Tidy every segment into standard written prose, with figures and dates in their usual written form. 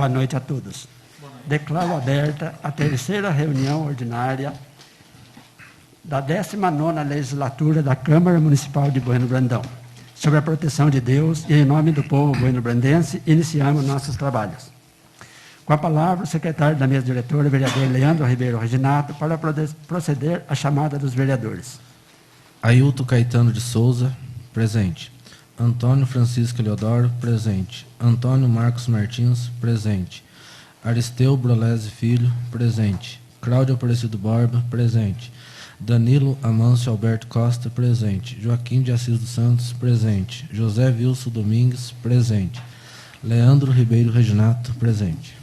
Boa noite a todos. Declaro aberta a terceira reunião ordinária da 19ª Legislatura da Câmara Municipal de Bueno Brandão. Sob a proteção de Deus e em nome do povo bueno-brandense, iniciamos nossos trabalhos. Com a palavra, o secretário da mesa diretora, o vereador Leandro Ribeiro Reginato, para proceder à chamada dos vereadores. Ailton Caetano de Souza, presente. Antônio Francisco Eleodoro, presente. Antônio Marcos Martins, presente. Aristeu Brolese Filho, presente. Cláudio Aparecido Borba, presente. Danilo Amâncio Alberto Costa, presente. Joaquim de Assis dos Santos, presente. José Wilson Domingues, presente. Leandro Ribeiro Reginato, presente.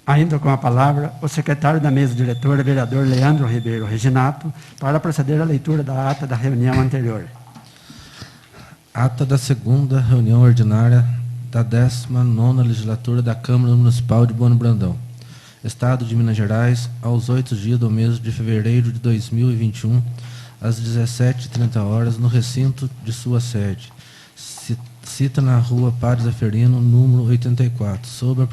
Ainda com a palavra, o secretário da mesa diretora, vereador Leandro Ribeiro Reginato, para proceder à leitura da ata da reunião anterior. Ata da segunda reunião ordinária da 19ª Legislatura da Câmara Municipal de Bueno Brandão. Estado de Minas Gerais, aos 8 dias do mês de fevereiro de 2021, às 17h30, no recinto de sua sede. Cita na rua Padre Zeferino, número 84, sob a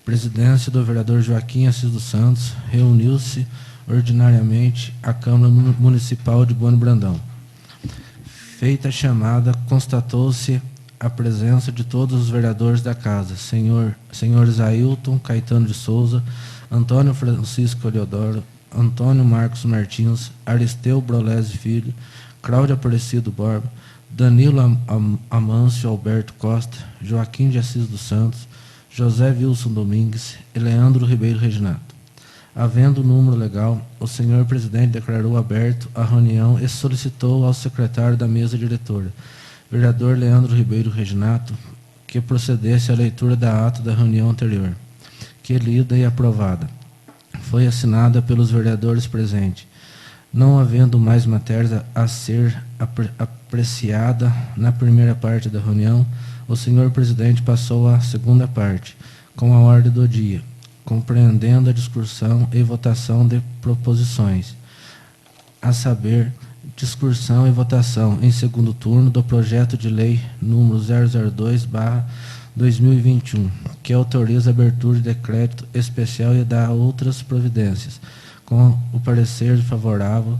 presidência do vereador Joaquim Assis dos Santos, reuniu-se ordinariamente a Câmara Municipal de Bueno Brandão. Feita a chamada, constatou-se a presença de todos os vereadores da casa, senhores Ailton Caetano de Souza, Antônio Francisco Eleodoro, Antônio Marcos Martins, Aristeu Brolese Filho, Cláudio Aparecido Borba, Danilo Amâncio Alberto Costa, Joaquim de Assis dos Santos, José Wilson Domingues e Leandro Ribeiro Reginato. Havendo número legal, o senhor presidente declarou aberto a reunião e solicitou ao secretário da mesa diretora, vereador Leandro Ribeiro Reginato, que procedesse à leitura da ata da reunião anterior, que lida e aprovada. Foi assinada pelos vereadores presentes. Não havendo mais matéria a ser apreciada na primeira parte da reunião, o senhor presidente passou à segunda parte, com a ordem do dia, compreendendo a discussão e votação de proposições, a saber, discussão e votação em segundo turno do projeto de lei número 002/2021, que autoriza a abertura de crédito especial e dá outras providências, com o parecer favorável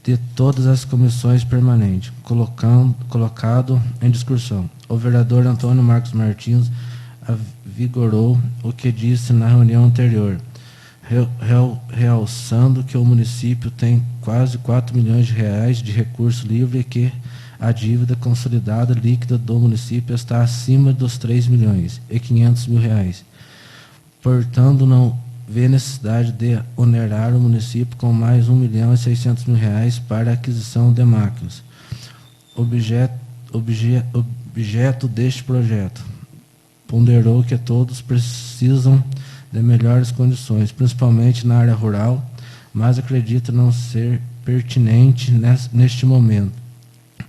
de todas as comissões permanentes, colocado em discussão. O vereador Antônio Marcos Martins vigorou o que disse na reunião anterior, realçando que o município tem quase 4 milhões de reais de recurso livre e que a dívida consolidada líquida do município está acima dos 3 milhões e 500 mil reais. Portanto, não vê necessidade de onerar o município com mais 1 milhão e 600 mil reais para a aquisição de máquinas. Objeto deste projeto. Ponderou que todos precisam de melhores condições, principalmente na área rural, mas acredita não ser pertinente neste momento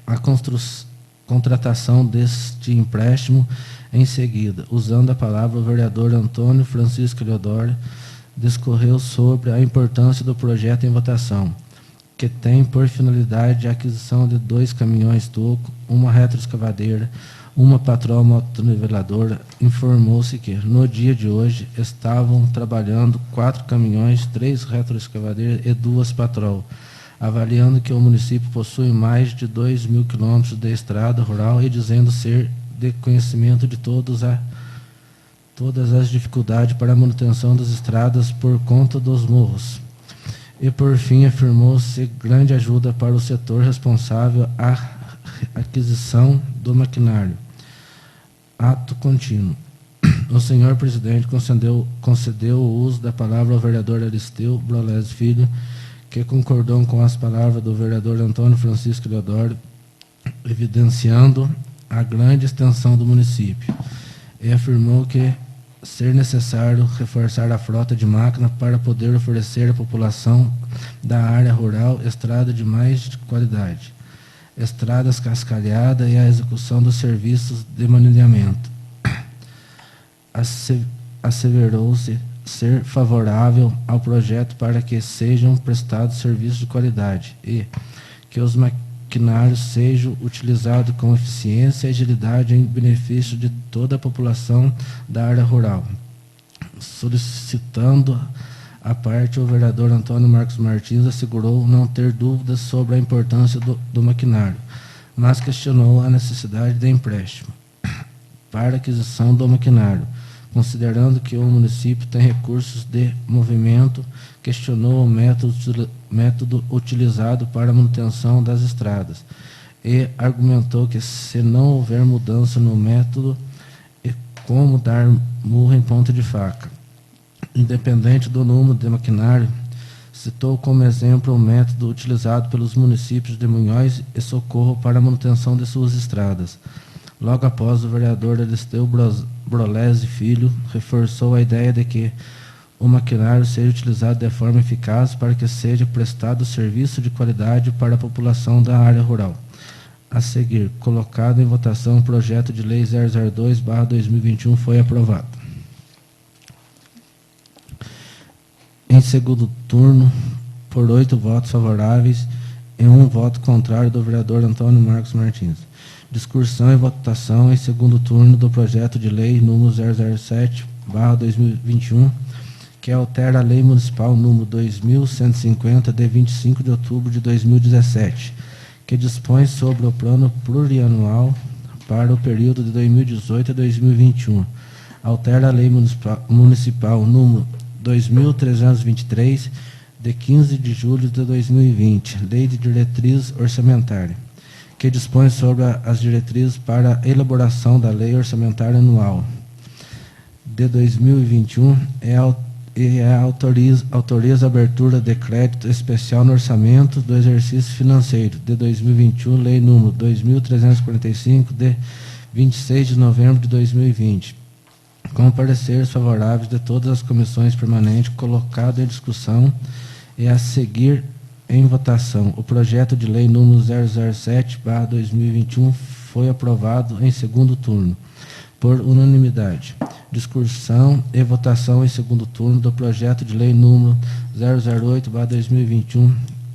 a contratação deste empréstimo. Em seguida, usando a palavra, o vereador Antônio Francisco Eleodoro discorreu sobre a importância do projeto em votação, que tem por finalidade a aquisição de 2 caminhões toco, uma retroescavadeira, uma patrol motoniveladora. Informou-se que, no dia de hoje, estavam trabalhando 4 caminhões, 3 retroescavadeiras e 2 patrol, avaliando que o município possui mais de 2.000 quilômetros de estrada rural e dizendo ser de conhecimento de todas as dificuldades para a manutenção das estradas por conta dos morros. E, por fim, afirmou-se grande ajuda para o setor responsável à aquisição do maquinário. Ato contínuo. O senhor presidente concedeu o uso da palavra ao vereador Aristeu Brolese Filho, que concordou com as palavras do vereador Antônio Francisco Eleodoro, evidenciando a grande extensão do município, e afirmou que ser necessário reforçar a frota de máquinas para poder oferecer à população da área rural estrada de mais qualidade, estradas cascalhadas e a execução dos serviços de manilhamento. Asseverou-se ser favorável ao projeto para que sejam prestados serviços de qualidade e que os maquinários sejam utilizados com eficiência e agilidade em benefício de toda a população da área rural. Solicitando a parte, o vereador Antônio Marcos Martins assegurou não ter dúvidas sobre a importância do maquinário, mas questionou a necessidade de empréstimo para aquisição do maquinário, considerando que o município tem recursos de movimento. Questionou o método utilizado para a manutenção das estradas e argumentou que, se não houver mudança no método, é como dar murro em ponta de faca. Independente do número de maquinário, citou como exemplo o método utilizado pelos municípios de Munhoz e Socorro para a manutenção de suas estradas. Logo após, o vereador Elisteu Brolese Filho reforçou a ideia de que o maquinário seja utilizado de forma eficaz para que seja prestado serviço de qualidade para a população da área rural. A seguir, colocado em votação, o projeto de lei 002/2021 foi aprovado. Em segundo turno, por 8 votos favoráveis e 1 voto contrário do vereador Antônio Marcos Martins. Discussão e votação em segundo turno do projeto de lei número 007/2021, que altera a lei municipal número 2150, de 25 de outubro de 2017, que dispõe sobre o plano plurianual para o período de 2018 a 2021. Altera a lei municipal número 2323, de 15 de julho de 2020, Lei de Diretriz Orçamentária, que dispõe sobre as diretrizes para a elaboração da Lei Orçamentária Anual de 2021 autoriza a abertura de crédito especial no orçamento do exercício financeiro de 2021, Lei número 2345, de 26 de novembro de 2020, com pareceres favoráveis de todas as comissões permanentes, colocado em discussão e a seguir em votação. O projeto de lei número 007/2021 foi aprovado em segundo turno, por unanimidade. Discussão e votação em segundo turno do projeto de lei número 008/2021,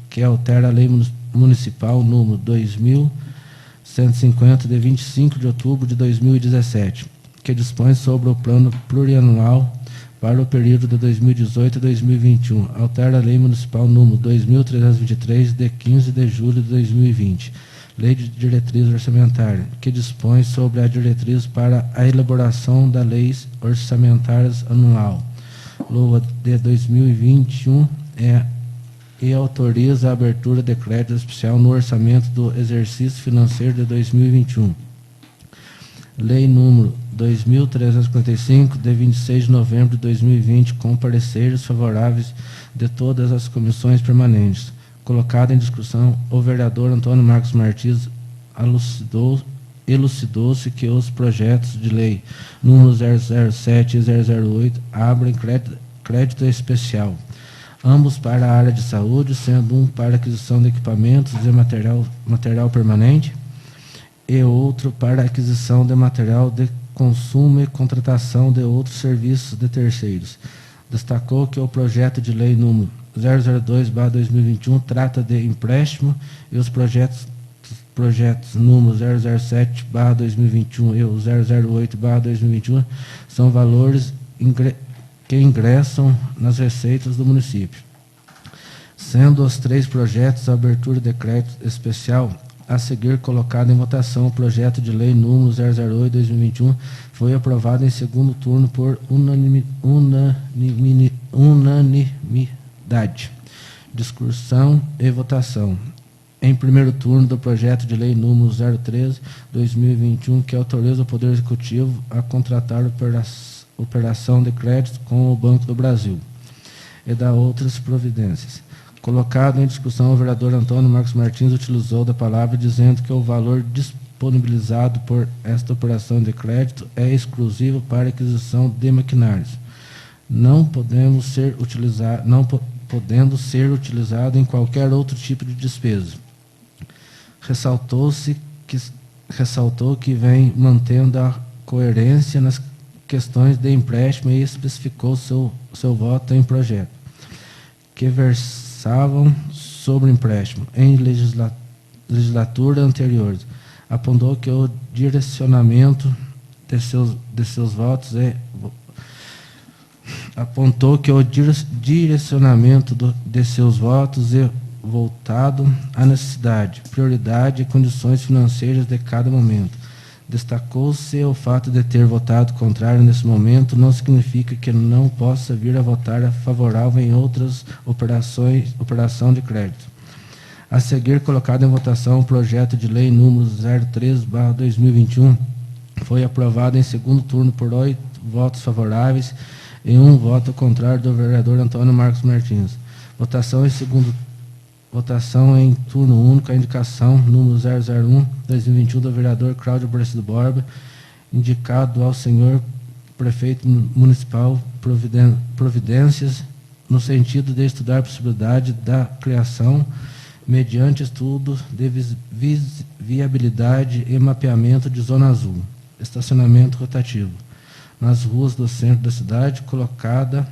que altera a lei municipal número 2150, de 25 de outubro de 2017, que dispõe sobre o plano plurianual para o período de 2018 a 2021. Altera a lei municipal número 2323, de 15 de julho de 2020, Lei de Diretriz Orçamentária, que dispõe sobre a diretriz para a elaboração das leis orçamentárias anual, LOA de 2021, e autoriza a abertura de crédito especial no orçamento do exercício financeiro de 2021. Lei número 2345, de 26 de novembro de 2020, com pareceres favoráveis de todas as comissões permanentes. Colocado em discussão, o vereador Antônio Marcos Martins elucidou-se que os projetos de lei número 007 e 008 abrem crédito especial, ambos para a área de saúde, sendo um para aquisição de equipamentos e material permanente, e outro para aquisição de material de consumo e contratação de outros serviços de terceiros. Destacou que o projeto de lei número 002/2021 trata de empréstimo e os projetos número 007/2021 e o 008/2021 são valores que ingressam nas receitas do município. Sendo os 3 projetos a abertura de crédito especial, a seguir colocado em votação, o projeto de lei número 008/2021 foi aprovado em segundo turno por unanimidade. Discussão e votação. Em primeiro turno do projeto de lei número 013/2021, que autoriza o Poder Executivo a contratar operação de crédito com o Banco do Brasil e da outras providências. Colocado em discussão, o vereador Antônio Marcos Martins utilizou da palavra dizendo que o valor disponibilizado por esta operação de crédito é exclusivo para aquisição de maquinários, não podendo ser utilizado em qualquer outro tipo de despesa. Ressaltou que vem mantendo a coerência nas questões de empréstimo e especificou seu voto em projeto, que versavam sobre empréstimo em legislatura anteriores. Apontou que o direcionamento de seus votos é voltado à necessidade, prioridade e condições financeiras de cada momento. Destacou-se o fato de ter votado contrário nesse momento não significa que não possa vir a votar favorável em outras operação de crédito. A seguir, colocado em votação o projeto de lei número 03/2021, foi aprovado em segundo turno por 8 votos favoráveis e 1 voto contrário do vereador Antônio Marcos Martins. Votação em turno único, a indicação número 001/2021 do vereador Cláudio Aparecido Borba, indicado ao senhor prefeito municipal providências no sentido de estudar a possibilidade da criação, mediante estudo de viabilidade e mapeamento de zona azul, estacionamento rotativo, nas ruas do centro da cidade, colocada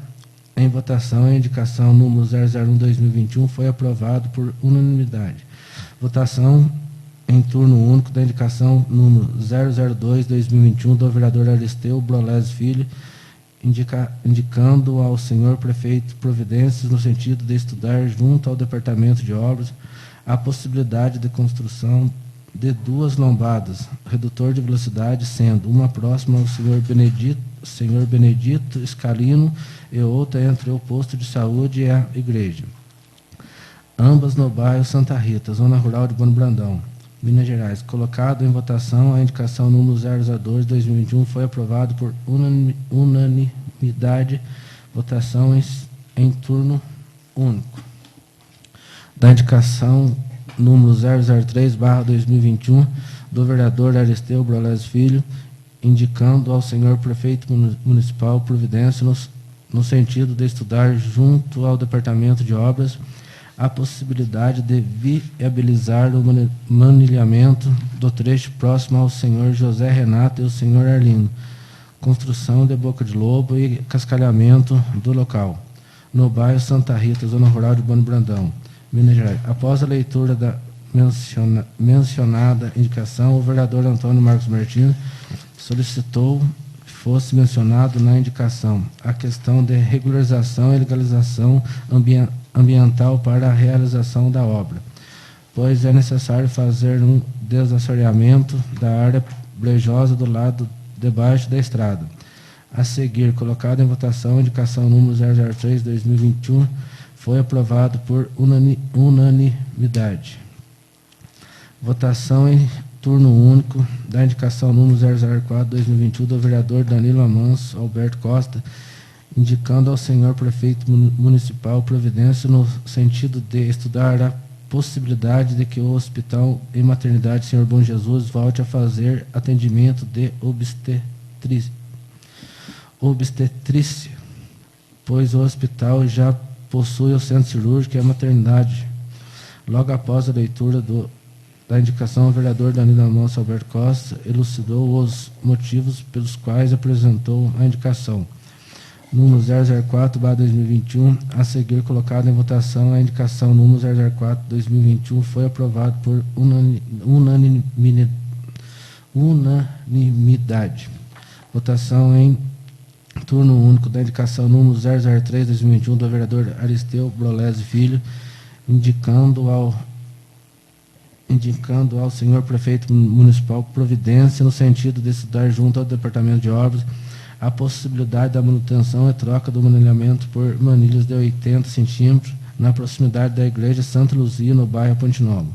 em votação. A indicação número 001/2021 foi aprovado por unanimidade. Votação em turno único da indicação número 002/2021 do vereador Aristeu Brolés Filho, indicando ao senhor prefeito providências no sentido de estudar junto ao Departamento de Obras a possibilidade de construção de 2 lombadas, redutor de velocidade, sendo uma próxima ao senhor Benedito Scalino e outra entre o posto de saúde e a igreja. Ambas no bairro Santa Rita, zona rural de Bueno Brandão, Minas Gerais. Colocado em votação, a indicação número 002/2021 foi aprovado por unanimidade. Votação em turno único. Da indicação número 003/2021 do vereador Aristeu Brolés Filho, indicando ao senhor prefeito municipal providência no sentido de estudar junto ao Departamento de Obras a possibilidade de viabilizar o manilhamento do trecho próximo ao senhor José Renato e ao senhor Arlindo, construção de boca de lobo e cascalhamento do local, no bairro Santa Rita, zona rural de Bueno Brandão, Minas Gerais. Após a leitura da mencionada indicação, o vereador Antônio Marcos Martins solicitou que fosse mencionado na indicação a questão de regularização e legalização ambiental para a realização da obra, pois é necessário fazer um desassoreamento da área brejosa do lado de baixo da estrada. A seguir, colocado em votação a indicação número 003/2021, foi aprovado por unanimidade. Votação em turno único da indicação número 004/2021 do vereador Danilo Amanso Alberto Costa, indicando ao senhor prefeito municipal providência no sentido de estudar a possibilidade de que o Hospital e Maternidade Senhor Bom Jesus volte a fazer atendimento de obstetrícia, pois o hospital já possui o centro cirúrgico e a maternidade. Logo após a leitura da indicação, o vereador Danilo Amanso Alberto Costa elucidou os motivos pelos quais apresentou a indicação. Número 004/2021, a seguir colocado em votação, a indicação número 004/2021 foi aprovado por unanimidade. Votação em turno único da indicação número 003/2021 do vereador Aristeu Brolés Filho, indicando ao senhor prefeito municipal providência no sentido de estudar junto ao Departamento de Obras a possibilidade da manutenção e troca do manilhamento por manilhas de 80 centímetros na proximidade da igreja Santa Luzia, no bairro Ponte Nova,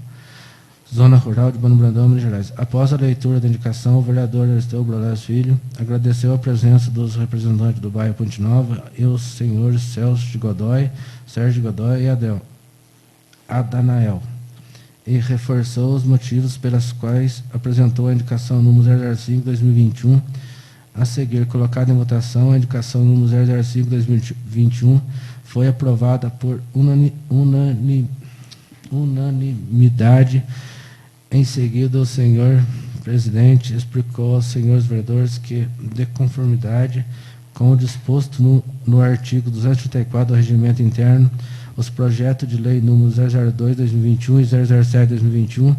zona rural de Bueno Brandão, Minas Gerais. Após a leitura da indicação, o vereador Aristeu Brolés Filho agradeceu a presença dos representantes do bairro Ponte Nova e os senhores Sérgio Godoy e Adanael, e reforçou os motivos pelos quais apresentou a indicação número 005/2021. A seguir, colocada em votação, a indicação número 005/2021 foi aprovada por unanimidade. Em seguida, o senhor presidente explicou aos senhores vereadores que, de conformidade com o disposto no artigo 234 do Regimento Interno, os projetos de lei número 002/2021 e 007/2021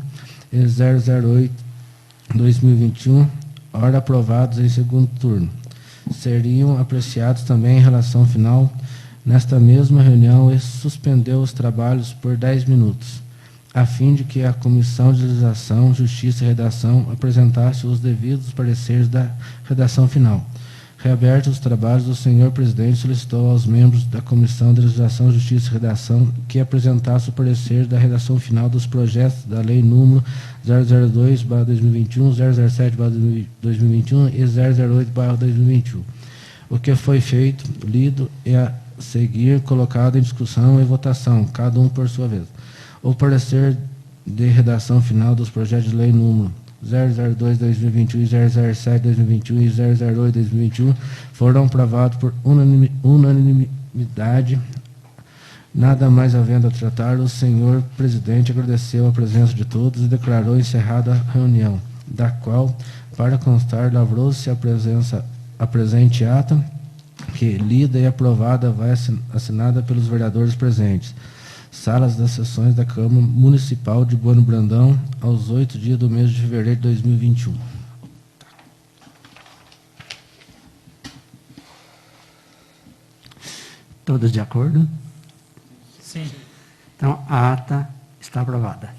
e 008/2021, ora aprovados em segundo turno, seriam apreciados também em relação final nesta mesma reunião e suspendeu os trabalhos por 10 minutos, a fim de que a Comissão de Legislação, Justiça e Redação apresentasse os devidos pareceres da redação final. Reabertos os trabalhos, o senhor presidente solicitou aos membros da Comissão de Legislação, Justiça e Redação que apresentasse o parecer da redação final dos projetos da Lei número 002/2021, 007/2021 e 008/2021. O que foi feito, lido e a seguir colocado em discussão e votação, cada um por sua vez. O parecer de redação final dos projetos de lei número 002/2021, 007/2021 e 008/2021 foram aprovados por unanimidade. Nada mais havendo a tratar, o senhor presidente agradeceu a presença de todos e declarou encerrada a reunião, da qual, para constar, lavrou-se a presente ata, que, lida e aprovada, vai assinada pelos vereadores presentes. Salas das sessões da Câmara Municipal de Bueno Brandão, aos 8 dias do mês de fevereiro de 2021. Todos de acordo? Sim. Então, a ata está aprovada.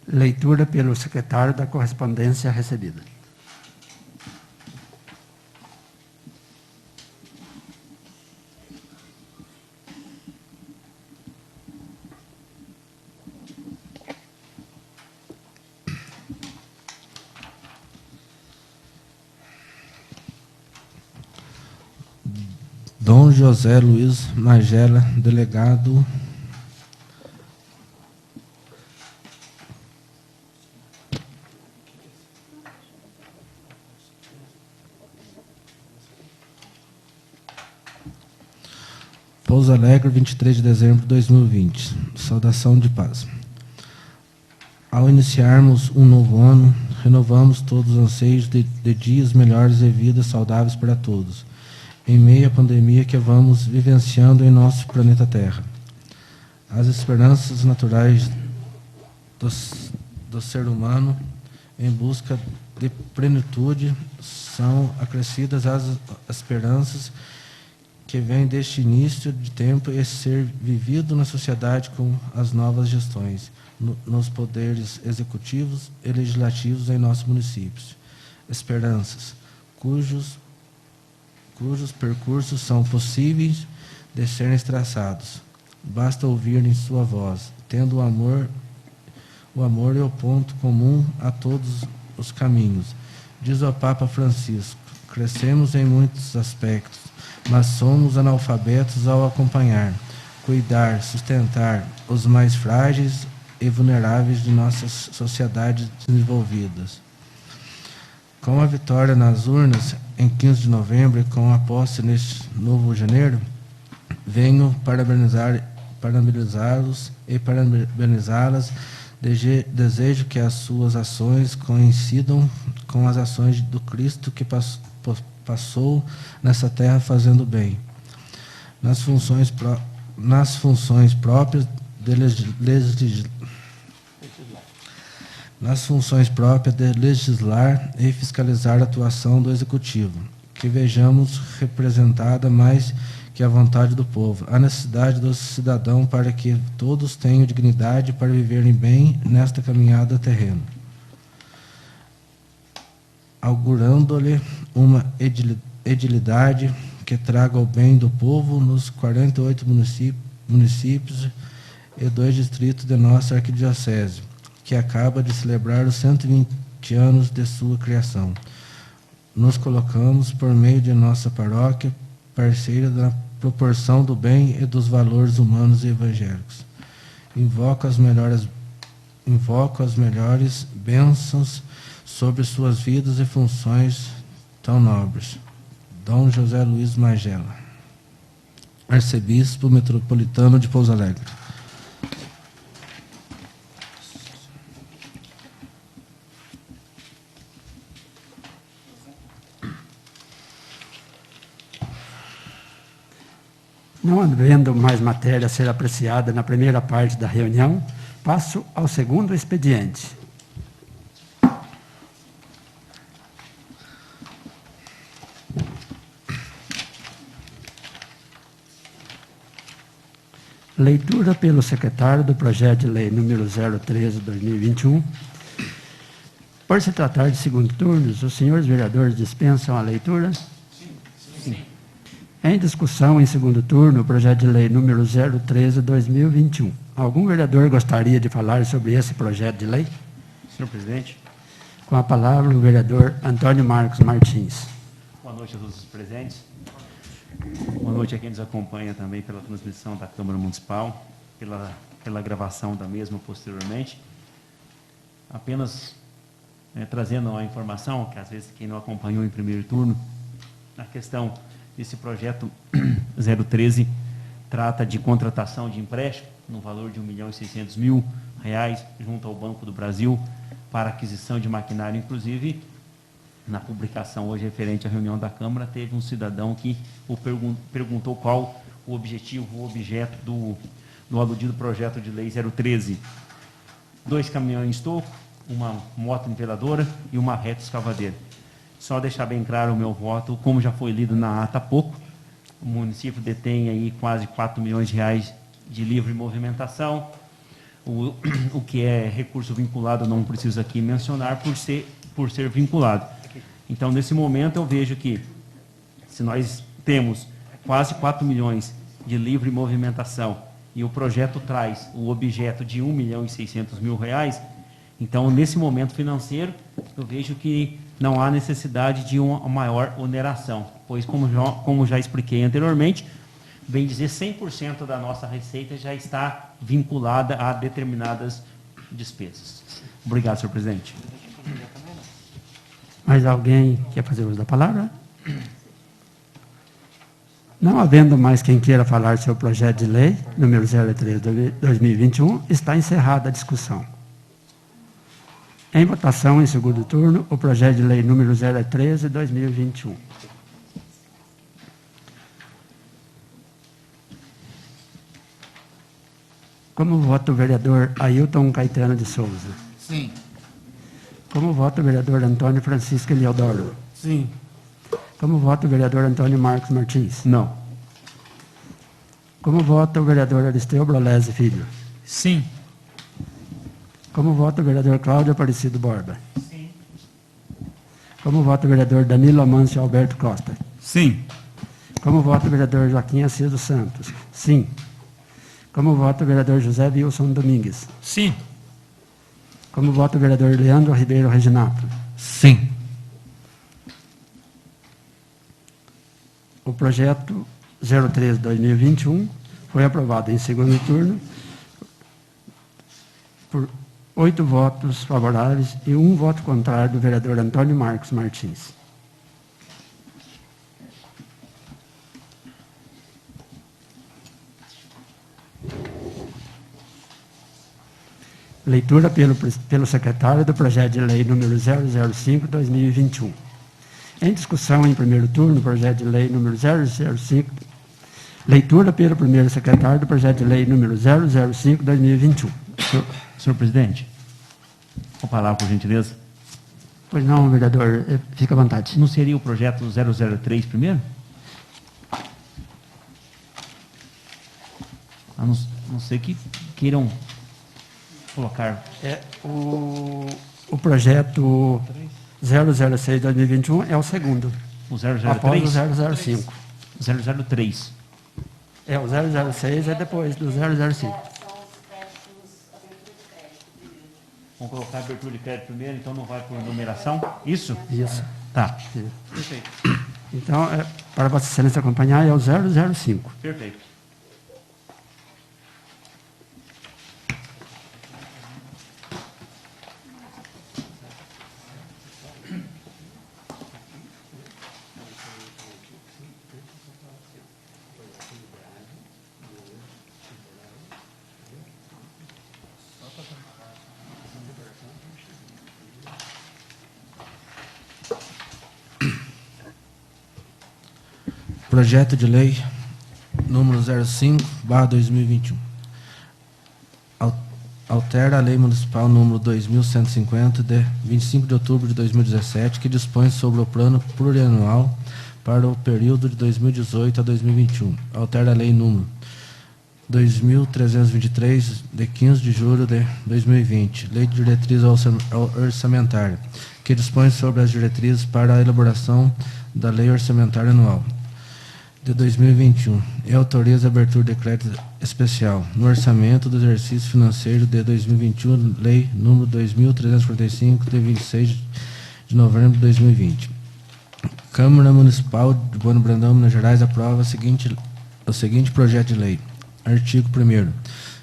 Leitura pelo secretário da correspondência recebida. Dom José Luiz Magela, delegado Pouso Alegre, 23 de dezembro de 2020. Saudação de paz. Ao iniciarmos um novo ano, renovamos todos os anseios de dias melhores e vidas saudáveis para todos, em meio à pandemia que vamos vivenciando em nosso planeta Terra. As esperanças naturais do ser humano em busca de plenitude são acrescidas às esperanças que vêm deste início de tempo e ser vivido na sociedade com as novas gestões, nos poderes executivos e legislativos em nossos municípios. Esperanças, cujos percursos são possíveis de serem traçados. Basta ouvirem sua voz, tendo o amor é o ponto comum a todos os caminhos. Diz o Papa Francisco, crescemos em muitos aspectos, mas somos analfabetos ao acompanhar, cuidar, sustentar os mais frágeis e vulneráveis de nossas sociedades desenvolvidas. Com a vitória nas urnas, em 15 de novembro, e com a posse neste novo janeiro, venho parabenizá-los e parabenizá-las. Desejo que as suas ações coincidam com as ações do Cristo que passou nessa terra fazendo bem. Nas funções próprias de legislar e fiscalizar a atuação do Executivo, que vejamos representada mais que a vontade do povo, a necessidade do cidadão para que todos tenham dignidade para viverem bem nesta caminhada terrena. Augurando-lhe uma edilidade que traga o bem do povo nos 48 municípios e 2 distritos de nossa arquidiocese, que acaba de celebrar os 120 anos de sua criação. Nos colocamos, por meio de nossa paróquia, parceira da proporção do bem e dos valores humanos e evangélicos. Invoco as melhores bênçãos sobre suas vidas e funções tão nobres. Dom José Luiz Magela, Arcebispo Metropolitano de Pouso Alegre. Não havendo mais matéria a ser apreciada na primeira parte da reunião, passo ao segundo expediente. Leitura pelo secretário do projeto de lei número 013/2021. Por se tratar de segundo turno, os senhores vereadores dispensam a leitura? Sim. Em discussão em segundo turno, o projeto de lei número 013/2021. Algum vereador gostaria de falar sobre esse projeto de lei? Senhor presidente. Com a palavra o vereador Antônio Marcos Martins. Boa noite a todos os presentes. Boa noite a quem nos acompanha também pela transmissão da Câmara Municipal, pela gravação da mesma posteriormente. Apenas trazendo a informação, que às vezes quem não acompanhou em primeiro turno, a questão desse projeto 013 trata de contratação de empréstimo no valor de R$ 1.600.000 junto ao Banco do Brasil para aquisição de maquinário. Inclusive, na publicação hoje referente à reunião da Câmara, teve um cidadão que perguntou qual o objetivo, o objeto do aludido projeto de lei 013. 2 caminhões toco, uma moto niveladora e uma reta escavadeira. Só deixar bem claro o meu voto, como já foi lido na ata há pouco, o município detém aí quase R$ 4 milhões de livre movimentação. O que é recurso vinculado não preciso aqui mencionar por ser vinculado. Então, nesse momento, eu vejo que, se nós temos quase 4 milhões de livre movimentação e o projeto traz o objeto de R$ 1.600.000, então, nesse momento financeiro, eu vejo que não há necessidade de uma maior oneração, pois, como já expliquei anteriormente, bem dizer, 100% da nossa receita já está vinculada a determinadas despesas. Obrigado, senhor presidente. Mais alguém quer fazer uso da palavra? Não havendo mais quem queira falar sobre o projeto de lei, número 03/2021, está encerrada a discussão. Em votação, em segundo turno, o projeto de lei número 013/2021. Como vota o vereador Ailton Caetano de Souza? Sim. Como vota o vereador Antônio Francisco Eliodoro? Sim. Como vota o vereador Antônio Marcos Martins? Não. Como vota o vereador Aristeu Brolese Filho? Sim. Como vota o vereador Cláudio Aparecido Borba? Sim. Como vota o vereador Danilo Amâncio Alberto Costa? Sim. Como vota o vereador Joaquim Assis dos Santos? Sim. Como vota o vereador José Wilson Domingues? Sim. Como vota o vereador Leandro Ribeiro Reginato? Sim. O projeto 03/2021 foi aprovado em segundo turno por 8 votos favoráveis e 1 voto contrário do vereador Antônio Marcos Martins. Leitura pelo secretário do projeto de lei número 005/2021. Em discussão em primeiro turno, o projeto de lei número 005. Leitura pelo primeiro secretário do projeto de lei número 005/2021. Senhor presidente, com a palavra, por gentileza. Pois não, vereador, fica à vontade. Não seria o projeto 003 primeiro? A não ser que queiram colocar. O projeto 006/2021 é o segundo, O 003? após o 005. 003. O 006 é depois do 005. Vamos colocar a abertura de crédito primeiro, então não vai por numeração? Isso? Isso. Tá. Perfeito. Então, para Vossa Excelência acompanhar, é o 005. Perfeito. Projeto de lei número 05/2021. Altera a Lei Municipal número 2150, de 25 de outubro de 2017, que dispõe sobre o plano plurianual para o período de 2018 a 2021. Altera a Lei número 2323, de 15 de julho de 2020, Lei de Diretriz Orçamentária, que dispõe sobre as diretrizes para a elaboração da Lei Orçamentária Anual de 2021 e autoriza a abertura de crédito especial no orçamento do exercício financeiro de 2021, Lei número 2345, de 26 de novembro de 2020. Câmara Municipal de Bueno Brandão, Minas Gerais, aprova o seguinte projeto de lei. Artigo 1º.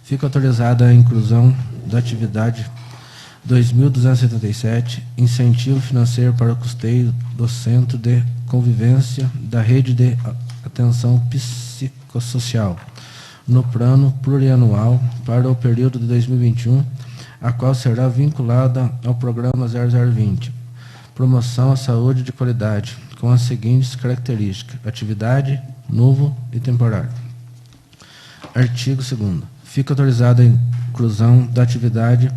Fica autorizada a inclusão da atividade 2.277, incentivo financeiro para o custeio do Centro de Convivência da Rede de Atenção Psicossocial, no plano plurianual para o período de 2021, a qual será vinculada ao programa 0020, promoção à saúde de qualidade, com as seguintes características: atividade, novo e temporário. Artigo 2º. Fica autorizada a inclusão da atividade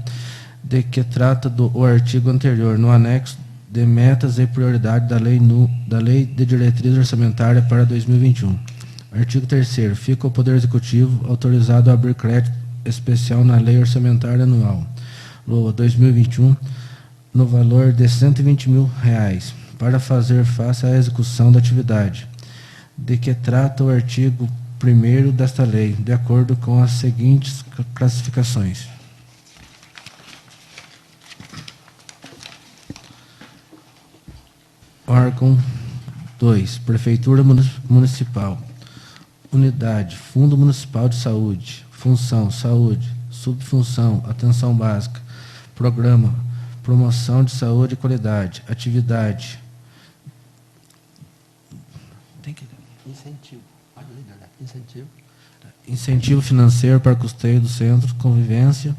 de que trata o artigo anterior no anexo de metas e prioridade da Lei de Diretriz Orçamentária para 2021. Artigo 3º. Fica o Poder Executivo autorizado a abrir crédito especial na Lei Orçamentária Anual, LOA 2021, no valor de R$ 120 mil, para fazer face à execução da atividade de que trata o artigo 1º desta lei, de acordo com as seguintes classificações. Órgão 2. Prefeitura Municipal. Unidade: Fundo Municipal de Saúde. Função: Saúde. Subfunção: Atenção Básica. Programa: Promoção de Saúde e Qualidade. Atividade: Incentivo financeiro para custeio do Centro de Convivência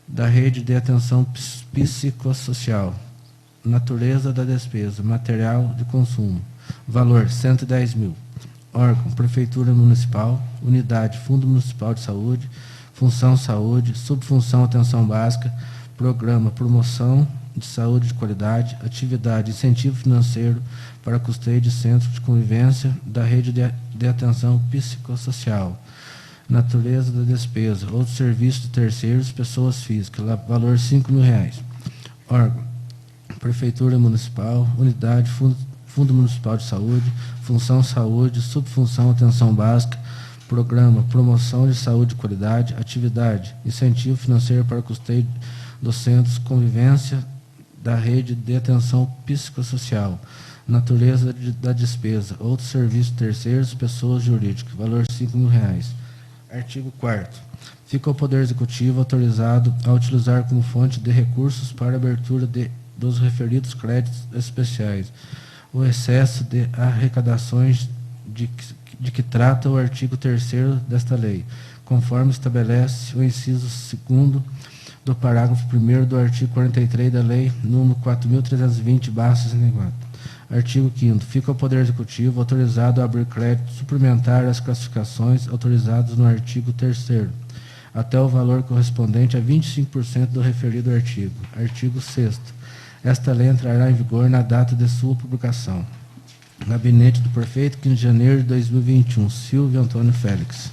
da Rede de Atenção Psicossocial. Natureza da despesa: material de consumo. Valor: 110 mil. Órgão: Prefeitura Municipal. Unidade: Fundo Municipal de Saúde. Função: Saúde. Subfunção: Atenção Básica. Programa: Promoção de Saúde de Qualidade. Atividade: Incentivo financeiro para custeio de Centro de Convivência da Rede de Atenção Psicossocial. Natureza da despesa: outros serviços de terceiros, pessoas físicas. Valor: 5 mil reais. Órgão: Prefeitura Municipal. Unidade: Fundo Municipal de Saúde. Função: Saúde. Subfunção: Atenção Básica. Programa: Promoção de Saúde e Qualidade. Atividade: Incentivo financeiro para custeio dos Centros de Convivência da Rede de Atenção Psicossocial. Natureza da despesa: outros serviços terceiros, pessoas jurídicas. Valor: 5 mil reais. Artigo 4º. Fica o Poder Executivo autorizado a utilizar como fonte de recursos para abertura dos referidos créditos especiais o excesso de arrecadações de que trata o artigo 3º desta lei, conforme estabelece o inciso 2º do parágrafo 1º do artigo 43 da Lei nº 4.320/64. Artigo 5º. Fica o Poder Executivo autorizado a abrir crédito suplementar às classificações autorizadas no artigo 3º, até o valor correspondente a 25% do referido artigo. Artigo 6º. Esta lei entrará em vigor na data de sua publicação. Gabinete do Prefeito, 15 de janeiro de 2021. Silvio Antônio Félix.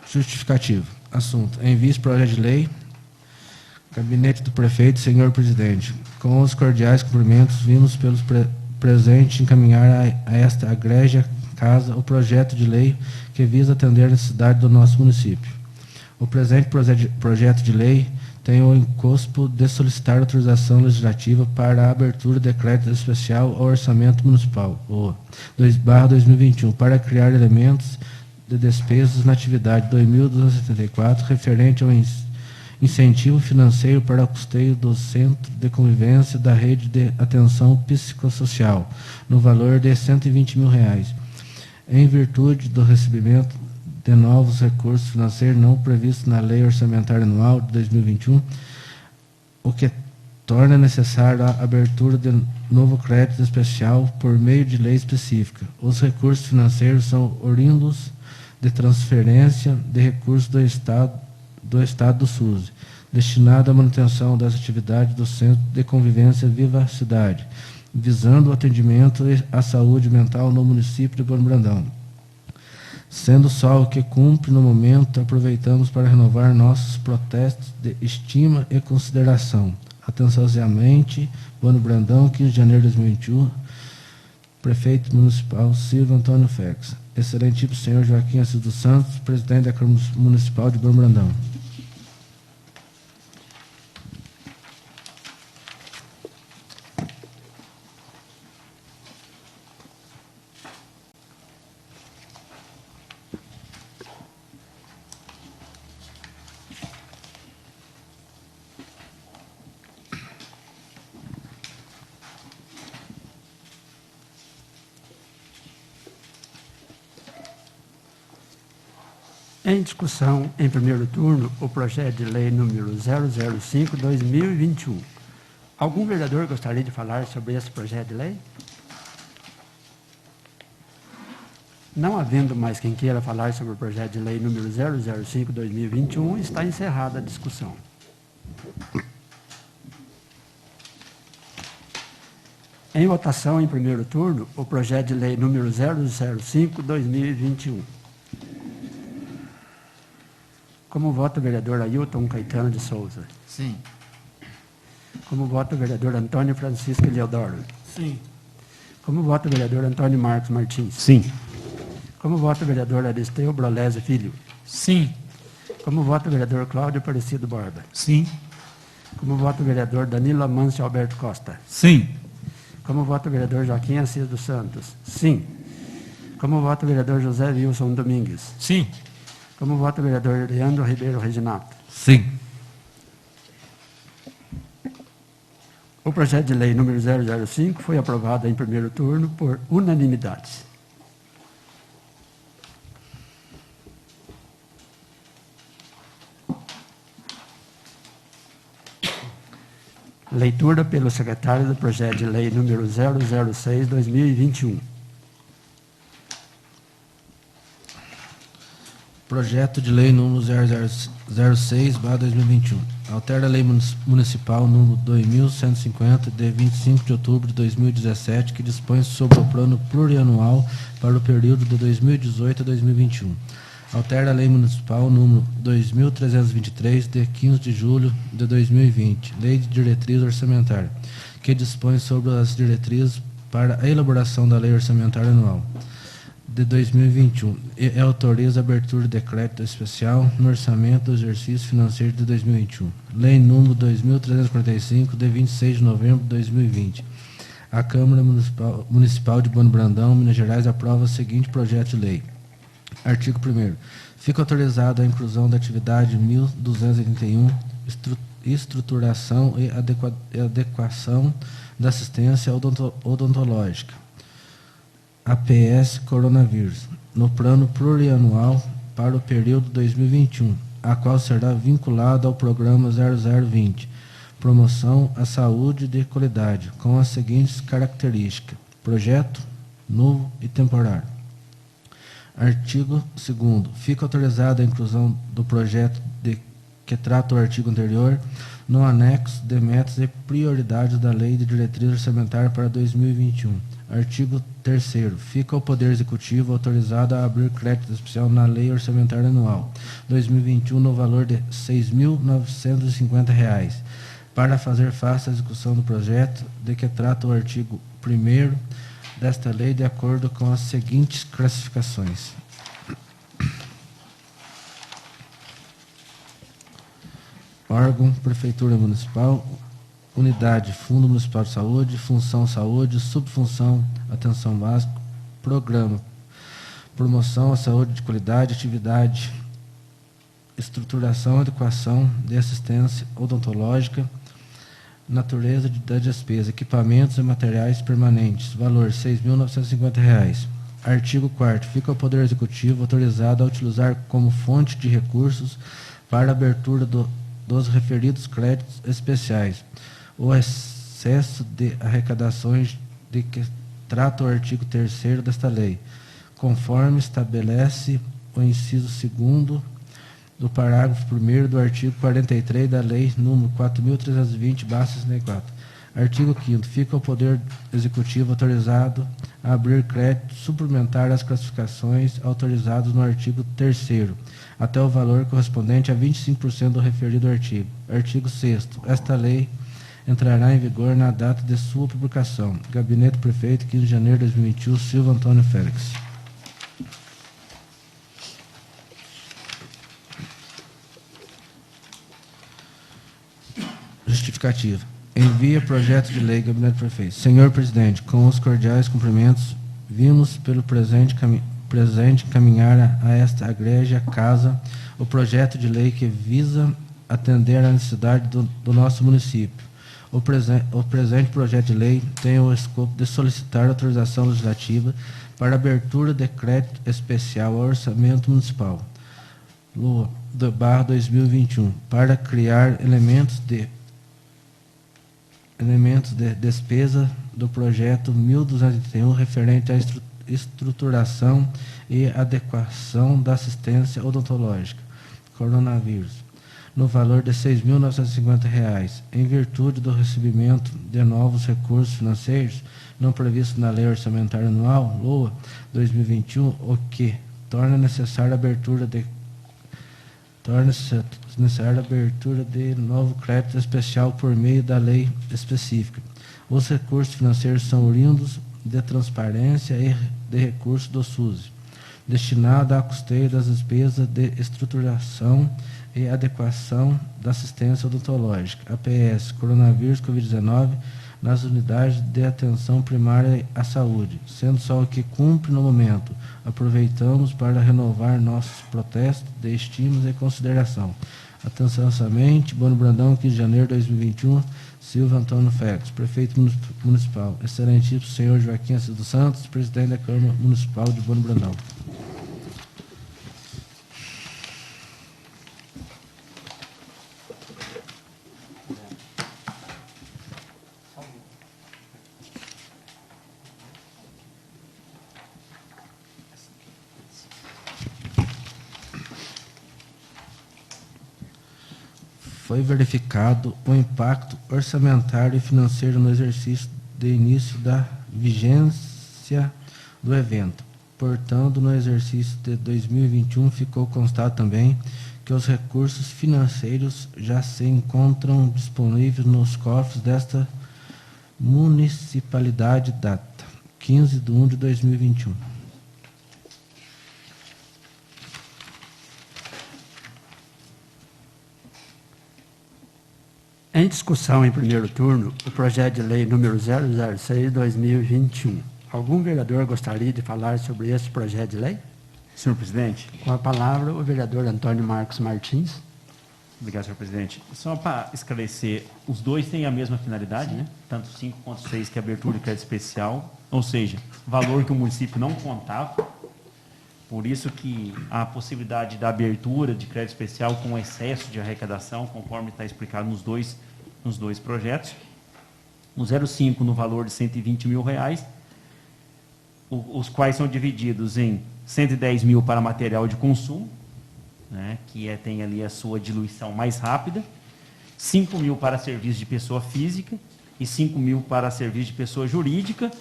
Justificativo. Assunto: envie projeto de lei. Gabinete do Prefeito, senhor presidente, com os cordiais cumprimentos, vimos pelos presentes encaminhar a esta egrégia casa o projeto de lei que visa atender a necessidade do nosso município. O presente projeto de lei tem o incospo de solicitar autorização legislativa para a abertura de crédito especial ao orçamento municipal, o 2/2021, para criar elementos de despesas na atividade 2.274, referente ao incentivo financeiro para o custeio do Centro de Convivência da Rede de Atenção Psicossocial, no valor de R$ 120 mil, em virtude do recebimento de novos recursos financeiros não previstos na Lei Orçamentária Anual de 2021, o que torna necessária a abertura de novo crédito especial por meio de lei específica. Os recursos financeiros são oriundos de transferência de recursos do Estado do SUS, destinado à manutenção das atividades do Centro de Convivência Viva Cidade, visando o atendimento e a saúde mental no município de Bueno Brandão. Sendo só o que cumpre no momento, aproveitamos para renovar nossos protestos de estima e consideração. Atenciosamente, Bueno Brandão, 15 de janeiro de 2021, Prefeito Municipal Silvio Antônio Fex. Excelentíssimo senhor Joaquim Assis dos Santos, Presidente da Câmara Municipal de Bueno Brandão. Em discussão, em primeiro turno, o projeto de lei número 005/2021. Algum vereador gostaria de falar sobre esse projeto de lei? Não havendo mais quem queira falar sobre o projeto de lei número 005/2021, está encerrada a discussão. Em votação, em primeiro turno, o projeto de lei número 005/2021. Como vota o vereador Ailton Caetano de Souza? Sim. Como vota o vereador Antônio Francisco Eliodoro? Sim. Como vota o vereador Antônio Marcos Martins? Sim. Como vota o vereador Aristeu Brolese Filho? Sim. Como vota o vereador Cláudio Aparecido Borba? Sim. Como vota o vereador Danilo Amâncio Alberto Costa? Sim. Como vota o vereador Joaquim Assis dos Santos? Sim. Como vota o vereador José Wilson Domingues? Sim. Como vota o vereador Leandro Ribeiro Reginato? Sim. O projeto de lei número 005 foi aprovado em primeiro turno por unanimidade. Leitura pelo secretário do projeto de lei número 006/2021. Projeto de lei número 006/2021. Altera a lei municipal número 2150, de 25 de outubro de 2017, que dispõe sobre o plano plurianual para o período de 2018 a 2021. Altera a lei municipal número 2323, de 15 de julho de 2020, lei de diretriz orçamentária, que dispõe sobre as diretrizes para a elaboração da lei orçamentária anual de 2021 e autoriza a abertura de crédito especial no orçamento do exercício financeiro de 2021. Lei número 2345, de 26 de novembro de 2020. A Câmara Municipal de Bueno Brandão, Minas Gerais, aprova o seguinte projeto de lei. Artigo 1º. Fica autorizada a inclusão da atividade 1281, estruturação e adequação da assistência odontológica, APS Coronavírus, no plano plurianual para o período 2021, a qual será vinculada ao programa 0020, promoção à saúde de qualidade, com as seguintes características: projeto novo e temporário. Artigo 2º. Fica autorizada a inclusão do projeto que trata o artigo anterior no anexo de metas e prioridades da Lei de Diretriz Orçamentária para 2021. Artigo 3º. Fica o Poder Executivo autorizado a abrir crédito especial na Lei Orçamentária Anual 2021 no valor de R$ 6.950, para fazer face à execução do projeto de que trata o artigo 1º desta lei, de acordo com as seguintes classificações. Órgão: Prefeitura Municipal. Unidade: Fundo Municipal de Saúde. Função: Saúde. Subfunção: Atenção Básica. Programa: promoção à saúde de qualidade, atividade, estruturação, adequação de assistência odontológica, natureza da despesa, equipamentos e materiais permanentes, valor R$ 6.950. Artigo 4º. Fica o Poder Executivo autorizado a utilizar como fonte de recursos para a abertura dos referidos créditos especiais o excesso de arrecadações de que trata o artigo 3º desta lei, conforme estabelece o inciso 2º do parágrafo 1º do artigo 43 da Lei nº 4.320/64. Artigo 5º. Fica o Poder Executivo autorizado a abrir crédito suplementar às classificações autorizadas no artigo 3º, até o valor correspondente a 25% do referido artigo. Artigo 6º. Esta lei entrará em vigor na data de sua publicação. Gabinete do Prefeito, 15 de janeiro de 2021, Silva Antônio Félix. Justificativa. Envia projeto de lei, Gabinete do Prefeito. Senhor Presidente, com os cordiais cumprimentos, vimos pelo presente caminhar a esta egrégia casa o projeto de lei que visa atender à necessidade do nosso município. O presente projeto de lei tem o escopo de solicitar autorização legislativa para abertura de crédito especial ao orçamento municipal, /2021, para criar elementos de despesa do projeto 1231 referente à estruturação e adequação da assistência odontológica, coronavírus, no valor de R$ 6.950, em virtude do recebimento de novos recursos financeiros não previstos na Lei Orçamentária Anual, LOA, 2021, o que torna necessária a abertura de novo crédito especial por meio da lei específica. Os recursos financeiros são oriundos de transparência e de recursos do SUSE, destinado a custeio das despesas de estruturação e adequação da assistência odontológica, APS, coronavírus, Covid-19, nas unidades de atenção primária à saúde, sendo só o que cumpre no momento. Aproveitamos para renovar nossos protestos de estímulos e consideração. Atenciosamente, Bueno Brandão, 15 de janeiro de 2021, Silva Antônio Félix, Prefeito Municipal. Excelentíssimo Senhor Joaquim Assis dos Santos, Presidente da Câmara Municipal de Bueno Brandão. Foi verificado o impacto orçamentário e financeiro no exercício de início da vigência do evento. Portanto, no exercício de 2021, ficou constado também que os recursos financeiros já se encontram disponíveis nos cofres desta municipalidade, data 15 de 1 de 2021. Em discussão em primeiro turno, o projeto de lei número 006/2021. Algum vereador gostaria de falar sobre esse projeto de lei? Senhor Presidente. Com a palavra, o vereador Antônio Marcos Martins. Obrigado, senhor presidente. Só para esclarecer, os dois têm a mesma finalidade, né? Tanto 5.6, que é abertura de crédito especial, ou seja, valor que o município não contava. Por isso que há a possibilidade da abertura de crédito especial com excesso de arrecadação, conforme está explicado nos dois projetos. O 05 no valor de R$ 120 mil, os quais são divididos em 110 mil para material de consumo, né, que tem ali a sua diluição mais rápida, 5 mil para serviço de pessoa física e 5 mil para serviço de pessoa jurídica,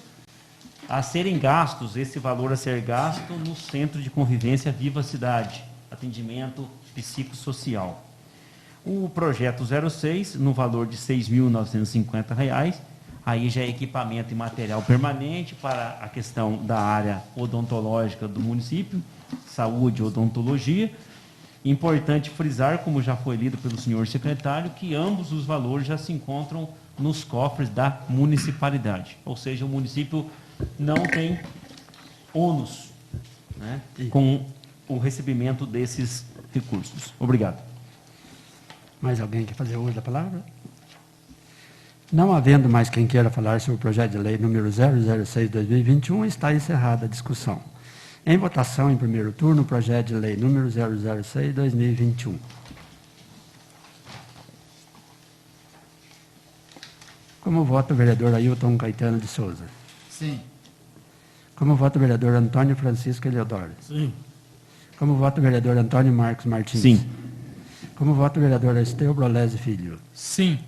a serem gastos, esse valor a ser gasto no Centro de Convivência Viva Cidade, atendimento psicossocial. O projeto 06, no valor de R$ 6.950, aí já é equipamento e material permanente para a questão da área odontológica do município, saúde e odontologia. Importante frisar, como já foi lido pelo senhor secretário, que ambos os valores já se encontram nos cofres da municipalidade. Ou seja, o município não tem ônus né, Sim. com o recebimento desses recursos. Obrigado. Mais alguém quer fazer uso da palavra? Não havendo mais quem queira falar sobre o projeto de lei número 006/2021, está encerrada a discussão. Em votação, em primeiro turno, o projeto de lei número 006/2021. Como vota o vereador Ailton Caetano de Souza? Sim. Como vota o vereador Antônio Francisco Eleodoro? Sim. Como vota o vereador Antônio Marcos Martins? Sim. Como vota o vereador Esteu Brolese Filho? Sim.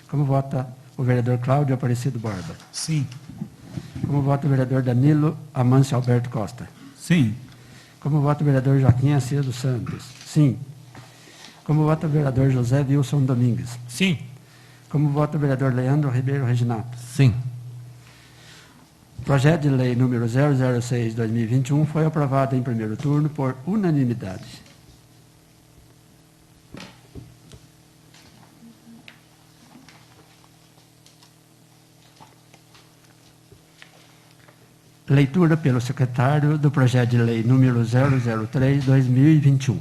Como vota o vereador Cláudio Aparecido Borba? Sim. Como vota o vereador Danilo Amâncio Alberto Costa? Sim. Como vota o vereador Joaquim Assis dos Santos? Sim. Como vota o vereador José Wilson Domingues? Sim. Como vota o vereador Leandro Ribeiro Reginato? Sim. O projeto de lei número 006/2021 foi aprovado em primeiro turno por unanimidade. Leitura pelo secretário do projeto de lei número 003/2021.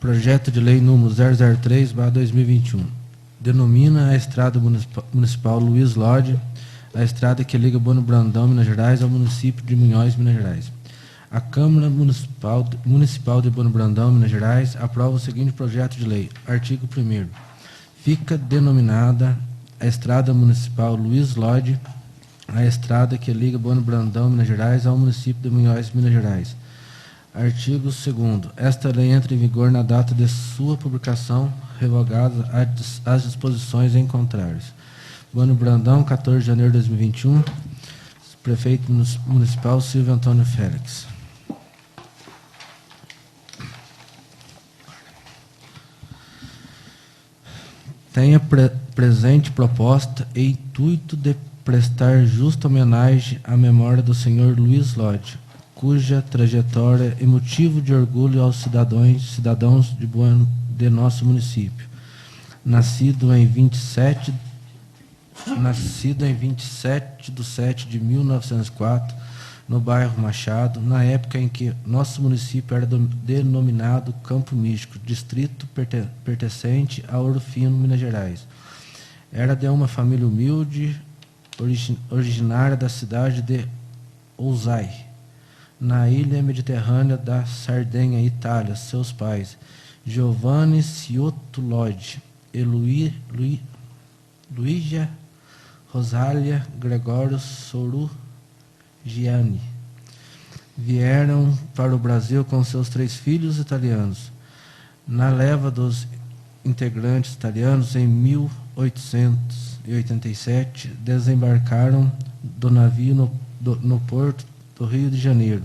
Projeto de lei número 003/2021. Denomina a estrada municipal Luiz Lodi a estrada que liga Bueno-Brandão, Minas Gerais, ao município de Munhoz, Minas Gerais. A Câmara Municipal de Bueno-Brandão, Minas Gerais, aprova o seguinte projeto de lei. Artigo 1º. Fica denominada a estrada municipal Luiz Lodi a estrada que liga Bueno-Brandão, Minas Gerais, ao município de Munhoz, Minas Gerais. Artigo 2º. Esta lei entra em vigor na data de sua publicação, revogadas as disposições em contrários. Bueno-Brandão, 14 de janeiro de 2021. Prefeito Municipal Silvio Antônio Félix. Tenha presente proposta e intuito de prestar justa homenagem à memória do senhor Luiz Lodi, cuja trajetória é motivo de orgulho aos cidadãos de nosso município. Nascido em 27 de 7 de 1904, no bairro Machado, na época em que nosso município era denominado Campo Místico, distrito pertencente a Ouro Fino, Minas Gerais. Era de uma família humilde, originária da cidade de Ouzai, na ilha mediterrânea da Sardenha, Itália. Seus pais, Giovanni Ciotto Lodi e Luígia Rosália Gregório Sorugiani, vieram para o Brasil com seus 3 filhos italianos. Na leva dos integrantes italianos, em 1887, desembarcaram do navio no porto do Rio de Janeiro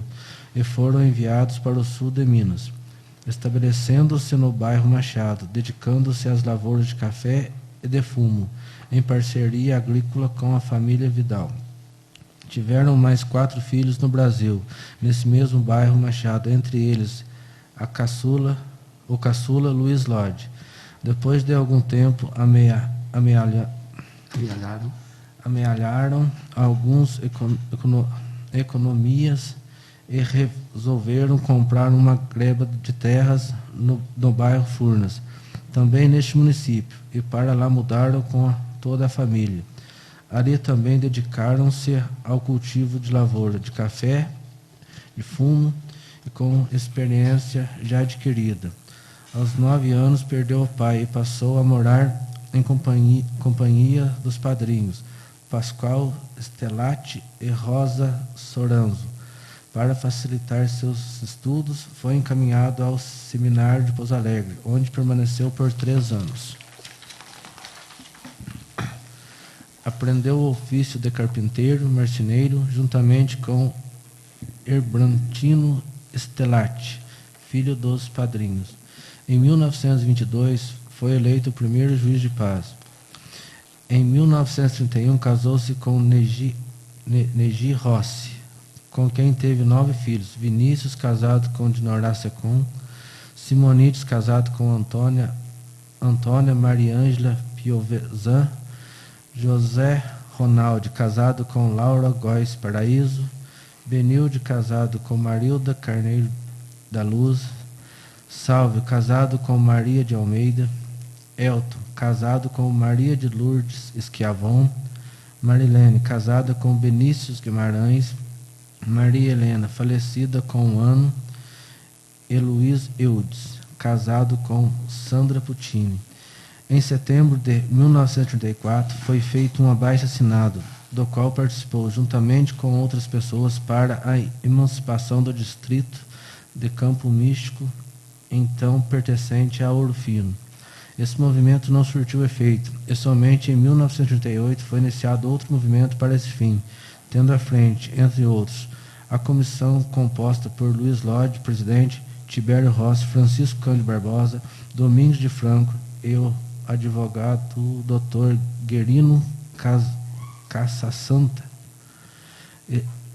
e foram enviados para o sul de Minas, estabelecendo-se no bairro Machado, dedicando-se às lavouras de café e de fumo, em parceria agrícola com a família Vidal. Tiveram mais 4 filhos no Brasil, nesse mesmo bairro Machado, entre eles o caçula Luiz Lodi. Depois de algum tempo, amealharam alguns economias e resolveram comprar uma gleba de terras no bairro Furnas, também neste município, e para lá mudaram com toda a família. Ali também dedicaram-se ao cultivo de lavoura, de café, de fumo, e com experiência já adquirida. Aos 9 anos perdeu o pai e passou a morar em companhia dos padrinhos, Pascoal Stellati e Rosa Soranzo. Para facilitar seus estudos, foi encaminhado ao seminário de Pouso Alegre, onde permaneceu por 3 anos. Aprendeu o ofício de carpinteiro, marceneiro, juntamente com Herbrantino Stellati, filho dos padrinhos. Em 1922, foi eleito o primeiro juiz de paz. Em 1931, casou-se com Negi Rossi, com quem teve 9 filhos: Vinícius, casado com Dinorá Secom; Simonides, casado com Antônia Mariângela Piovesan; José Ronaldo, casado com Laura Góes Paraíso; Benilde, casado com Marilda Carneiro da Luz; Sálvio, casado com Maria de Almeida; Elton, casado com Maria de Lourdes Esquiavon; Marilene, casada com Benícius Guimarães; Maria Helena, falecida com 1 ano; e Luiz Eudes, casado com Sandra Puccini. Em setembro de 1934, foi feito um abaixo-assinado, do qual participou, juntamente com outras pessoas, para a emancipação do distrito de Campo Místico, então pertencente a Ouro Fino. Esse movimento não surtiu efeito, e somente em 1938 foi iniciado outro movimento para esse fim, tendo à frente, entre outros, a comissão composta por Luiz Lodi, presidente, Tibério Rossi, Francisco Cândido Barbosa, Domingos de Franco e o advogado Dr. Guerino Caçasanta,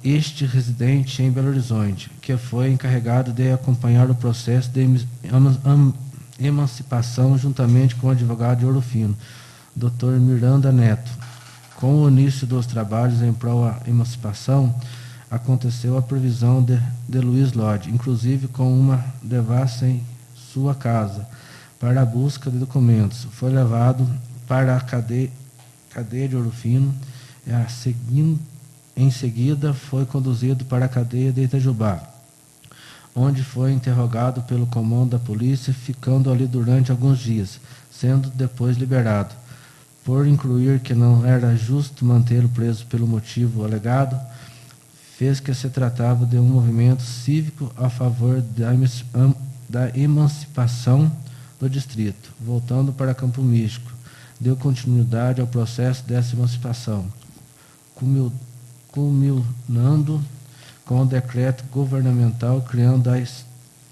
este residente em Belo Horizonte, que foi encarregado de acompanhar o processo de emancipação juntamente com o advogado de Ouro Fino, Dr. Miranda Neto. Com o início dos trabalhos em prol da emancipação, aconteceu a previsão de Luiz Lodi, inclusive com uma devassa em sua casa, para a busca de documentos. Foi levado para a cadeia de Ouro Fino e em seguida foi conduzido para a cadeia de Itajubá, onde foi interrogado pelo comando da polícia, ficando ali durante alguns dias, sendo depois liberado. Por incluir que não era justo mantê-lo preso pelo motivo alegado, fez que se tratava de um movimento cívico a favor da emancipação do distrito. Voltando para Campo Místico, deu continuidade ao processo dessa emancipação, culminando com o decreto governamental criando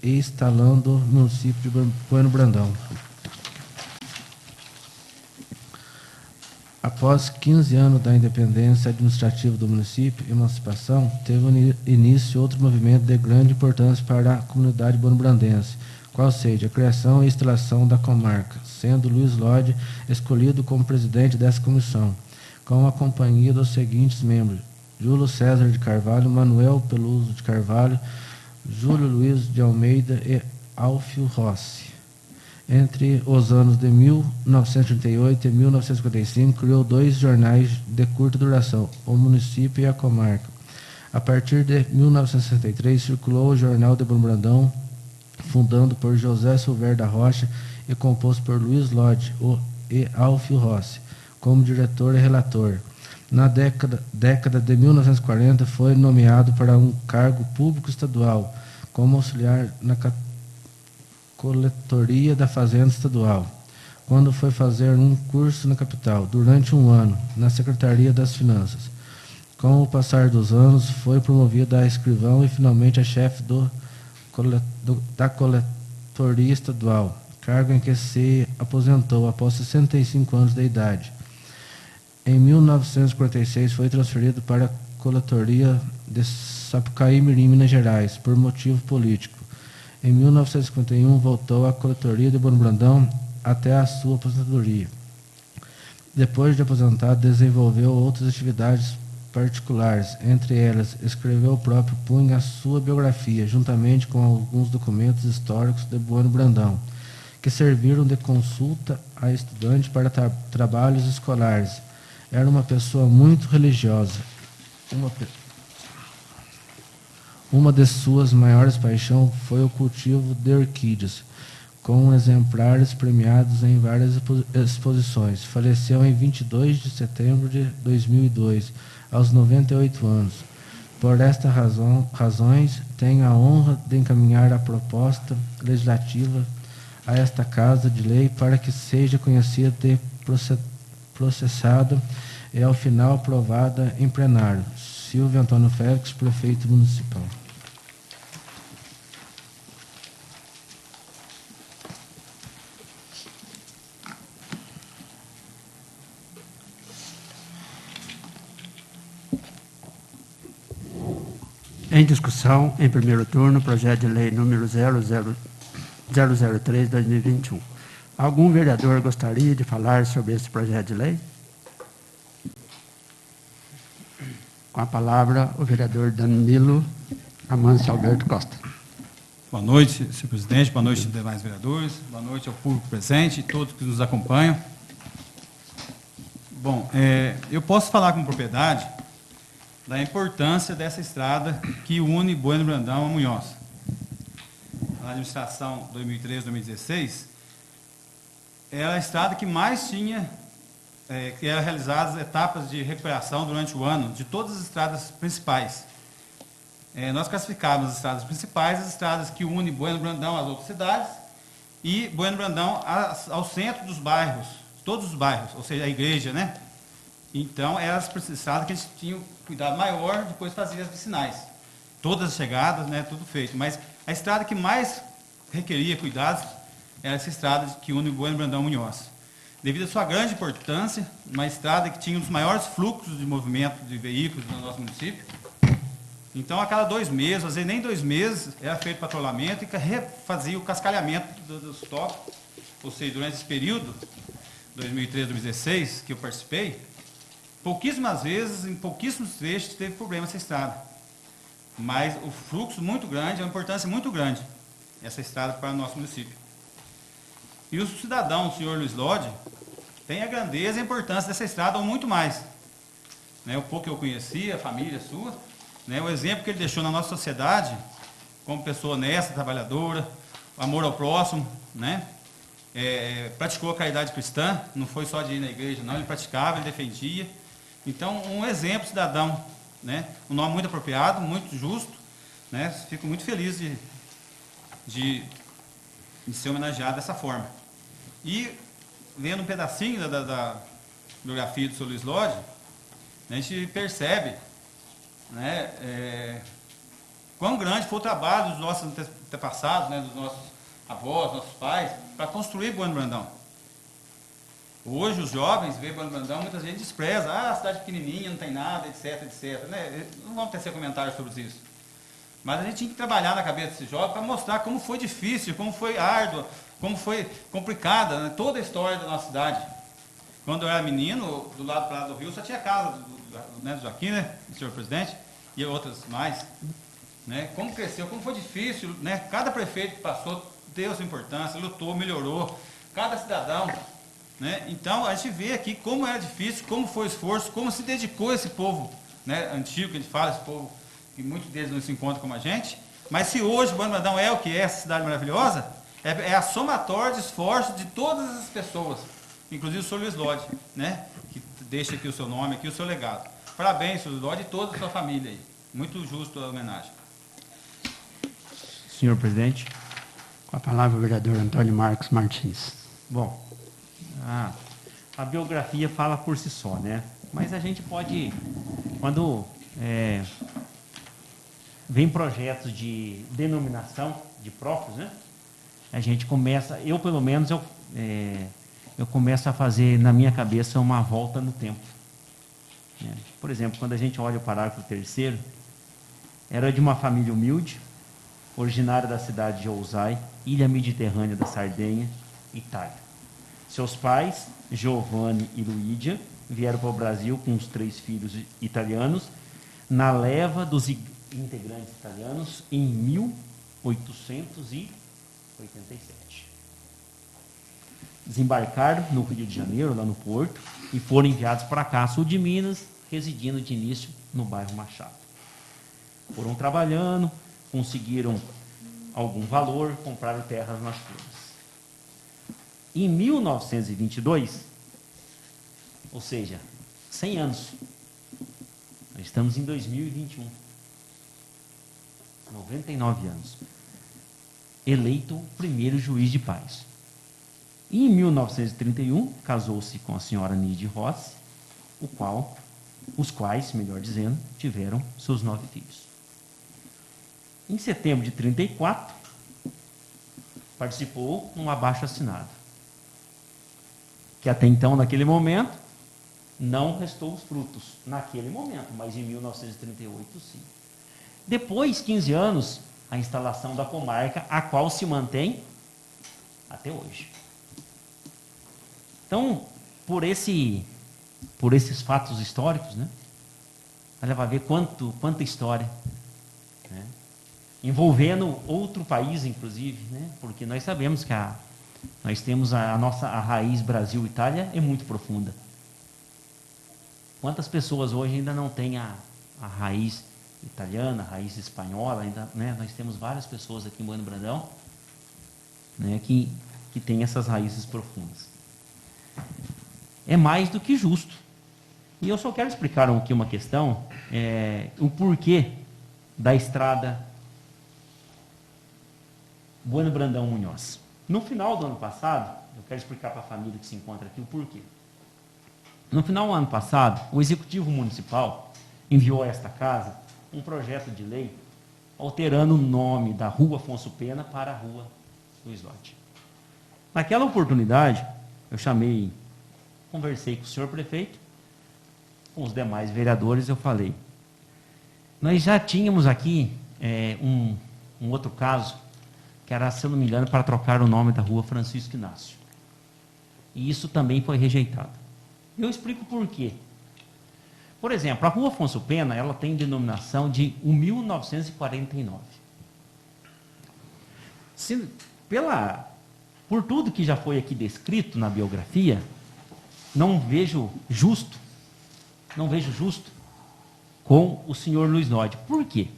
e instalando o município de Bueno Brandão. Após 15 anos da independência administrativa do município, emancipação, teve início outro movimento de grande importância para a comunidade bonobrandense, qual seja a criação e instalação da comarca, sendo Luiz Lodi escolhido como presidente dessa comissão, com a companhia dos seguintes membros: Júlio César de Carvalho, Manuel Peluso de Carvalho, Júlio Luiz de Almeida e Alfio Rossi. Entre os anos de 1938 e 1955, criou 2 jornais de curta duração, O Município e a Comarca. A partir de 1963, circulou o Jornal de Bueno Brandão, fundado por José Silvério da Rocha e composto por Luiz Lodi e Alfio Rossi, como diretor e relator. Na década de 1940, foi nomeado para um cargo público estadual, como auxiliar na coletoria da Fazenda Estadual, quando foi fazer um curso na capital, durante 1 ano, na Secretaria das Finanças. Com o passar dos anos, foi promovido a escrivão e finalmente a chefe da coletoria estadual, cargo em que se aposentou após 65 anos de idade. Em 1946, foi transferido para a coletoria de Sapucaí, Minas Gerais, por motivo político. Em 1951, voltou à coletoria de Bueno Brandão até a sua aposentadoria. Depois de aposentado, desenvolveu outras atividades particulares. Entre elas, escreveu o próprio punho a sua biografia, juntamente com alguns documentos históricos de Bueno Brandão, que serviram de consulta a estudantes para trabalhos escolares. Era uma pessoa muito religiosa. Uma de suas maiores paixões foi o cultivo de orquídeas, com exemplares premiados em várias exposições. Faleceu em 22 de setembro de 2002, aos 98 anos. Por estas razões, tenho a honra de encaminhar a proposta legislativa a esta Casa de Lei para que seja conhecida e processada e, ao final, aprovada em plenário. Silvio Antônio Félix, prefeito municipal. Em discussão, em primeiro turno, projeto de lei número 003/2021. Algum vereador gostaria de falar sobre esse projeto de lei? Com a palavra, o vereador Danilo Amâncio Alberto Costa. Boa noite, senhor presidente, boa noite, demais vereadores, boa noite ao público presente e todos que nos acompanham. Bom, eu posso falar com propriedade da importância dessa estrada que une Bueno Brandão a Munhoz. Na administração 2013-2016, era a estrada que mais tinha, que era realizadas etapas de recuperação durante o ano de todas as estradas principais. Nós classificávamos as estradas principais, as estradas que unem Bueno Brandão às outras cidades e Bueno Brandão ao centro dos bairros, todos os bairros, ou seja, a igreja, né? Então, eram as estradas que a gente tinha um cuidado maior, depois fazia as vicinais. Todas as chegadas, né, tudo feito. Mas a estrada que mais requeria cuidados era essa estrada que une Bueno Brandão a Munhoz. Devido à sua grande importância, uma estrada que tinha um dos maiores fluxos de movimento de veículos no nosso município. Então, a cada 2 meses, às vezes nem 2 meses, era feito patrulhamento e fazia o cascalhamento dos tópicos. Ou seja, durante esse período, 2013-2016, que eu participei, pouquíssimas vezes, em pouquíssimos trechos, teve problema essa estrada. Mas o fluxo muito grande, a importância muito grande, essa estrada para o nosso município. E o cidadão, o senhor Luiz Lodi, tem a grandeza e a importância dessa estrada, ou muito mais. O pouco que eu conhecia, a família sua, o exemplo que ele deixou na nossa sociedade, como pessoa honesta, trabalhadora, amor ao próximo, praticou a caridade cristã, não foi só de ir na igreja, não, ele praticava, ele defendia. Então, um exemplo cidadão, um nome muito apropriado, muito justo, fico muito feliz de ser homenageado dessa forma. E, vendo um pedacinho da biografia do Sr. Luiz Lodi, a gente percebe quão grande foi o trabalho dos nossos antepassados, dos nossos avós, nossos pais, para construir Bueno Brandão. Hoje, os jovens veem Bueno Brandão, muitas vezes desprezam, a cidade pequenininha, não tem nada, etc, etc. Não vamos tecer comentários sobre isso. Mas a gente tinha que trabalhar na cabeça desses jovens para mostrar como foi difícil, como foi árdua, como foi complicada, toda a história da nossa cidade. Quando eu era menino, do lado do rio, só tinha casa do Joaquim, senhor presidente, e outras mais. Como cresceu, como foi difícil, cada prefeito que passou deu sua importância, lutou, melhorou, cada cidadão. Então, a gente vê aqui como era difícil, como foi o esforço, como se dedicou esse povo antigo, que a gente fala, esse povo que muitos deles não se encontram como a gente. Mas se hoje o Bueno Brandão é o que é, essa cidade maravilhosa, é a somatória de esforços de todas as pessoas, inclusive o senhor Luiz Lodi, que deixa aqui o seu nome, aqui o seu legado. Parabéns, senhor Luiz Lodi, e toda a sua família aí. Muito justo a homenagem. Senhor presidente. Com a palavra, o vereador Antônio Marcos Martins. Bom, a biografia fala por si só, Mas a gente pode, quando vem projetos de denominação de próprios, a gente começa, eu pelo menos, eu começo a fazer na minha cabeça uma volta no tempo. Por exemplo, quando a gente olha o parágrafo 3º, era de uma família humilde, originária da cidade de Ousai, ilha mediterrânea da Sardenha, Itália. Seus pais, Giovanni e Luídia, vieram para o Brasil com os 3 filhos italianos, na leva dos integrantes italianos, em 1887. Desembarcaram no Rio de Janeiro, lá no Porto, e foram enviados para cá, sul de Minas, residindo de início no bairro Machado. Foram trabalhando, conseguiram algum valor, compraram terras nas terras. Em 1922, ou seja, 100 anos, nós estamos em 2021, 99 anos, eleito o primeiro juiz de paz. E em 1931, casou-se com a senhora Nide Rossi, os quais, melhor dizendo, tiveram seus 9 filhos. Em setembro de 34, participou num abaixo-assinado, que até então, naquele momento, não restou os frutos. Naquele momento, mas em 1938, sim. Depois, 15 anos, a instalação da comarca, a qual se mantém até hoje. Então, por esses fatos históricos, né, ela vai ver quanta história, né, envolvendo outro país, inclusive, né, porque nós sabemos que nós temos a raiz Brasil-Itália é muito profunda. Quantas pessoas hoje ainda não têm a raiz italiana, a raiz espanhola, ainda, né, nós temos várias pessoas aqui em Bueno Brandão, né, que têm essas raízes profundas. É mais do que justo. E eu só quero explicar aqui uma questão, o porquê da estrada Bueno Brandão Munhoz. No final do ano passado, eu quero explicar para a família que se encontra aqui o porquê. No final do ano passado, o Executivo Municipal enviou a esta casa um projeto de lei alterando o nome da Rua Afonso Pena para a Rua Luiz Lodi. Naquela oportunidade, eu conversei com o senhor prefeito, com os demais vereadores, eu falei, nós já tínhamos aqui um outro caso, que era, se eu não me engano, para trocar o nome da Rua Francisco Inácio. E isso também foi rejeitado. Eu explico por quê. Por exemplo, a Rua Afonso Pena, ela tem denominação de 1949. Por tudo que já foi aqui descrito na biografia, não vejo justo com o senhor Luiz Lodi. Por quê?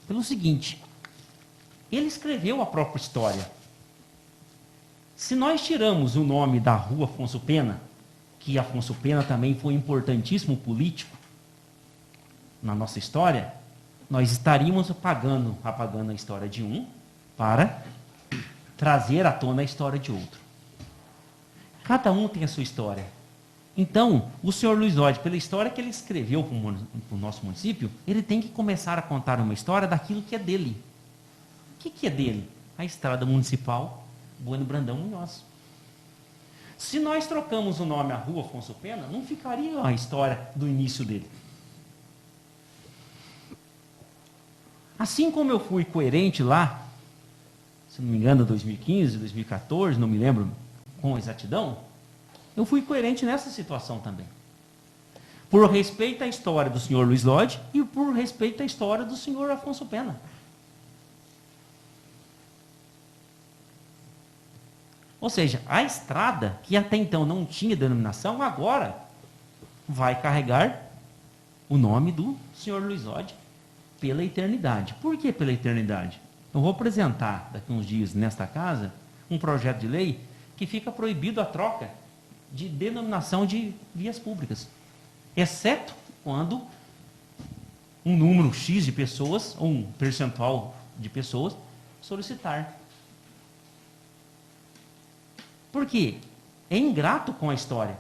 Pelo seguinte, ele escreveu a própria história. Se nós tiramos o nome da Rua Afonso Pena, que Afonso Pena também foi importantíssimo político na nossa história, nós estaríamos apagando a história de um para trazer à tona a história de outro. Cada um tem a sua história. Então, o senhor Luiz Lodi, pela história que ele escreveu para o nosso município, ele tem que começar a contar uma história daquilo que é dele. O que é dele? A estrada municipal Bueno Brandão Munhoz. Se nós trocamos o nome à Rua Afonso Pena, não ficaria a história do início dele. Assim como eu fui coerente lá, se não me engano, 2015, 2014, não me lembro com exatidão, eu fui coerente nessa situação também. Por respeito à história do senhor Luiz Lodi e por respeito à história do senhor Afonso Pena. Ou seja, a estrada, que até então não tinha denominação, agora vai carregar o nome do senhor Luiz Lodi pela eternidade. Por que pela eternidade? Eu vou apresentar daqui a uns dias nesta casa um projeto de lei que fica proibido a troca de denominação de vias públicas, exceto quando um número X de pessoas, ou um percentual de pessoas, solicitar. Por quê? É ingrato com a história.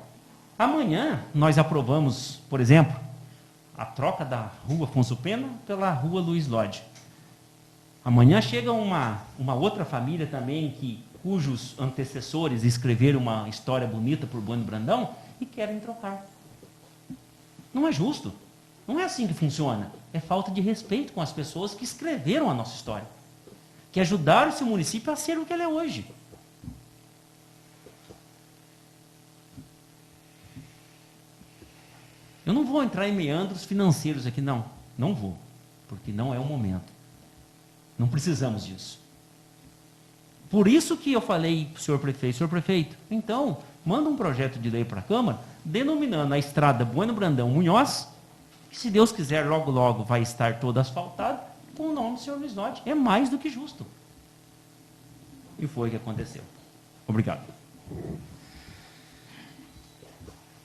Amanhã nós aprovamos, por exemplo, a troca da Rua Afonso Pena pela Rua Luiz Lodi. Amanhã chega uma outra família também, cujos antecessores escreveram uma história bonita por Bueno Brandão e querem trocar. Não é justo. Não é assim que funciona. É falta de respeito com as pessoas que escreveram a nossa história, que ajudaram esse município a ser o que ele é hoje. Eu não vou entrar em meandros financeiros aqui, não. Não vou, porque não é o momento. Não precisamos disso. Por isso que eu falei para o senhor prefeito, então, manda um projeto de lei para a Câmara, denominando a estrada Bueno Brandão Munhoz, que se Deus quiser, logo, logo vai estar toda asfaltada, com o nome do senhor Luiz Lodi. É mais do que justo. E foi o que aconteceu. Obrigado.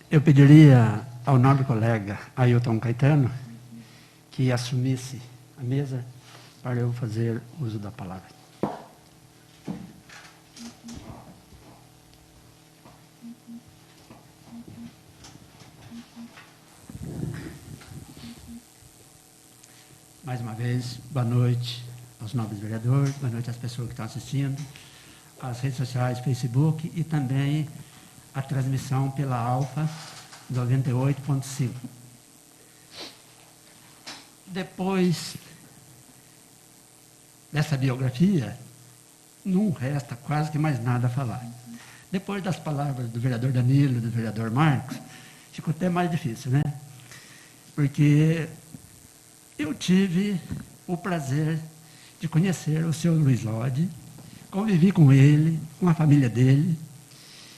Eu pediria ao nobre colega Ailton Caetano que assumisse a mesa para eu fazer uso da palavra. Mais uma vez, boa noite aos nobres vereadores, boa noite às pessoas que estão assistindo, às redes sociais, Facebook e também a transmissão pela Alfa 98.5. Depois dessa biografia, não resta quase que mais nada a falar. Depois das palavras do vereador Danilo, do vereador Marcos, ficou até mais difícil, né? Porque eu tive o prazer de conhecer o senhor Luiz Lodi, convivi com ele, com a família dele,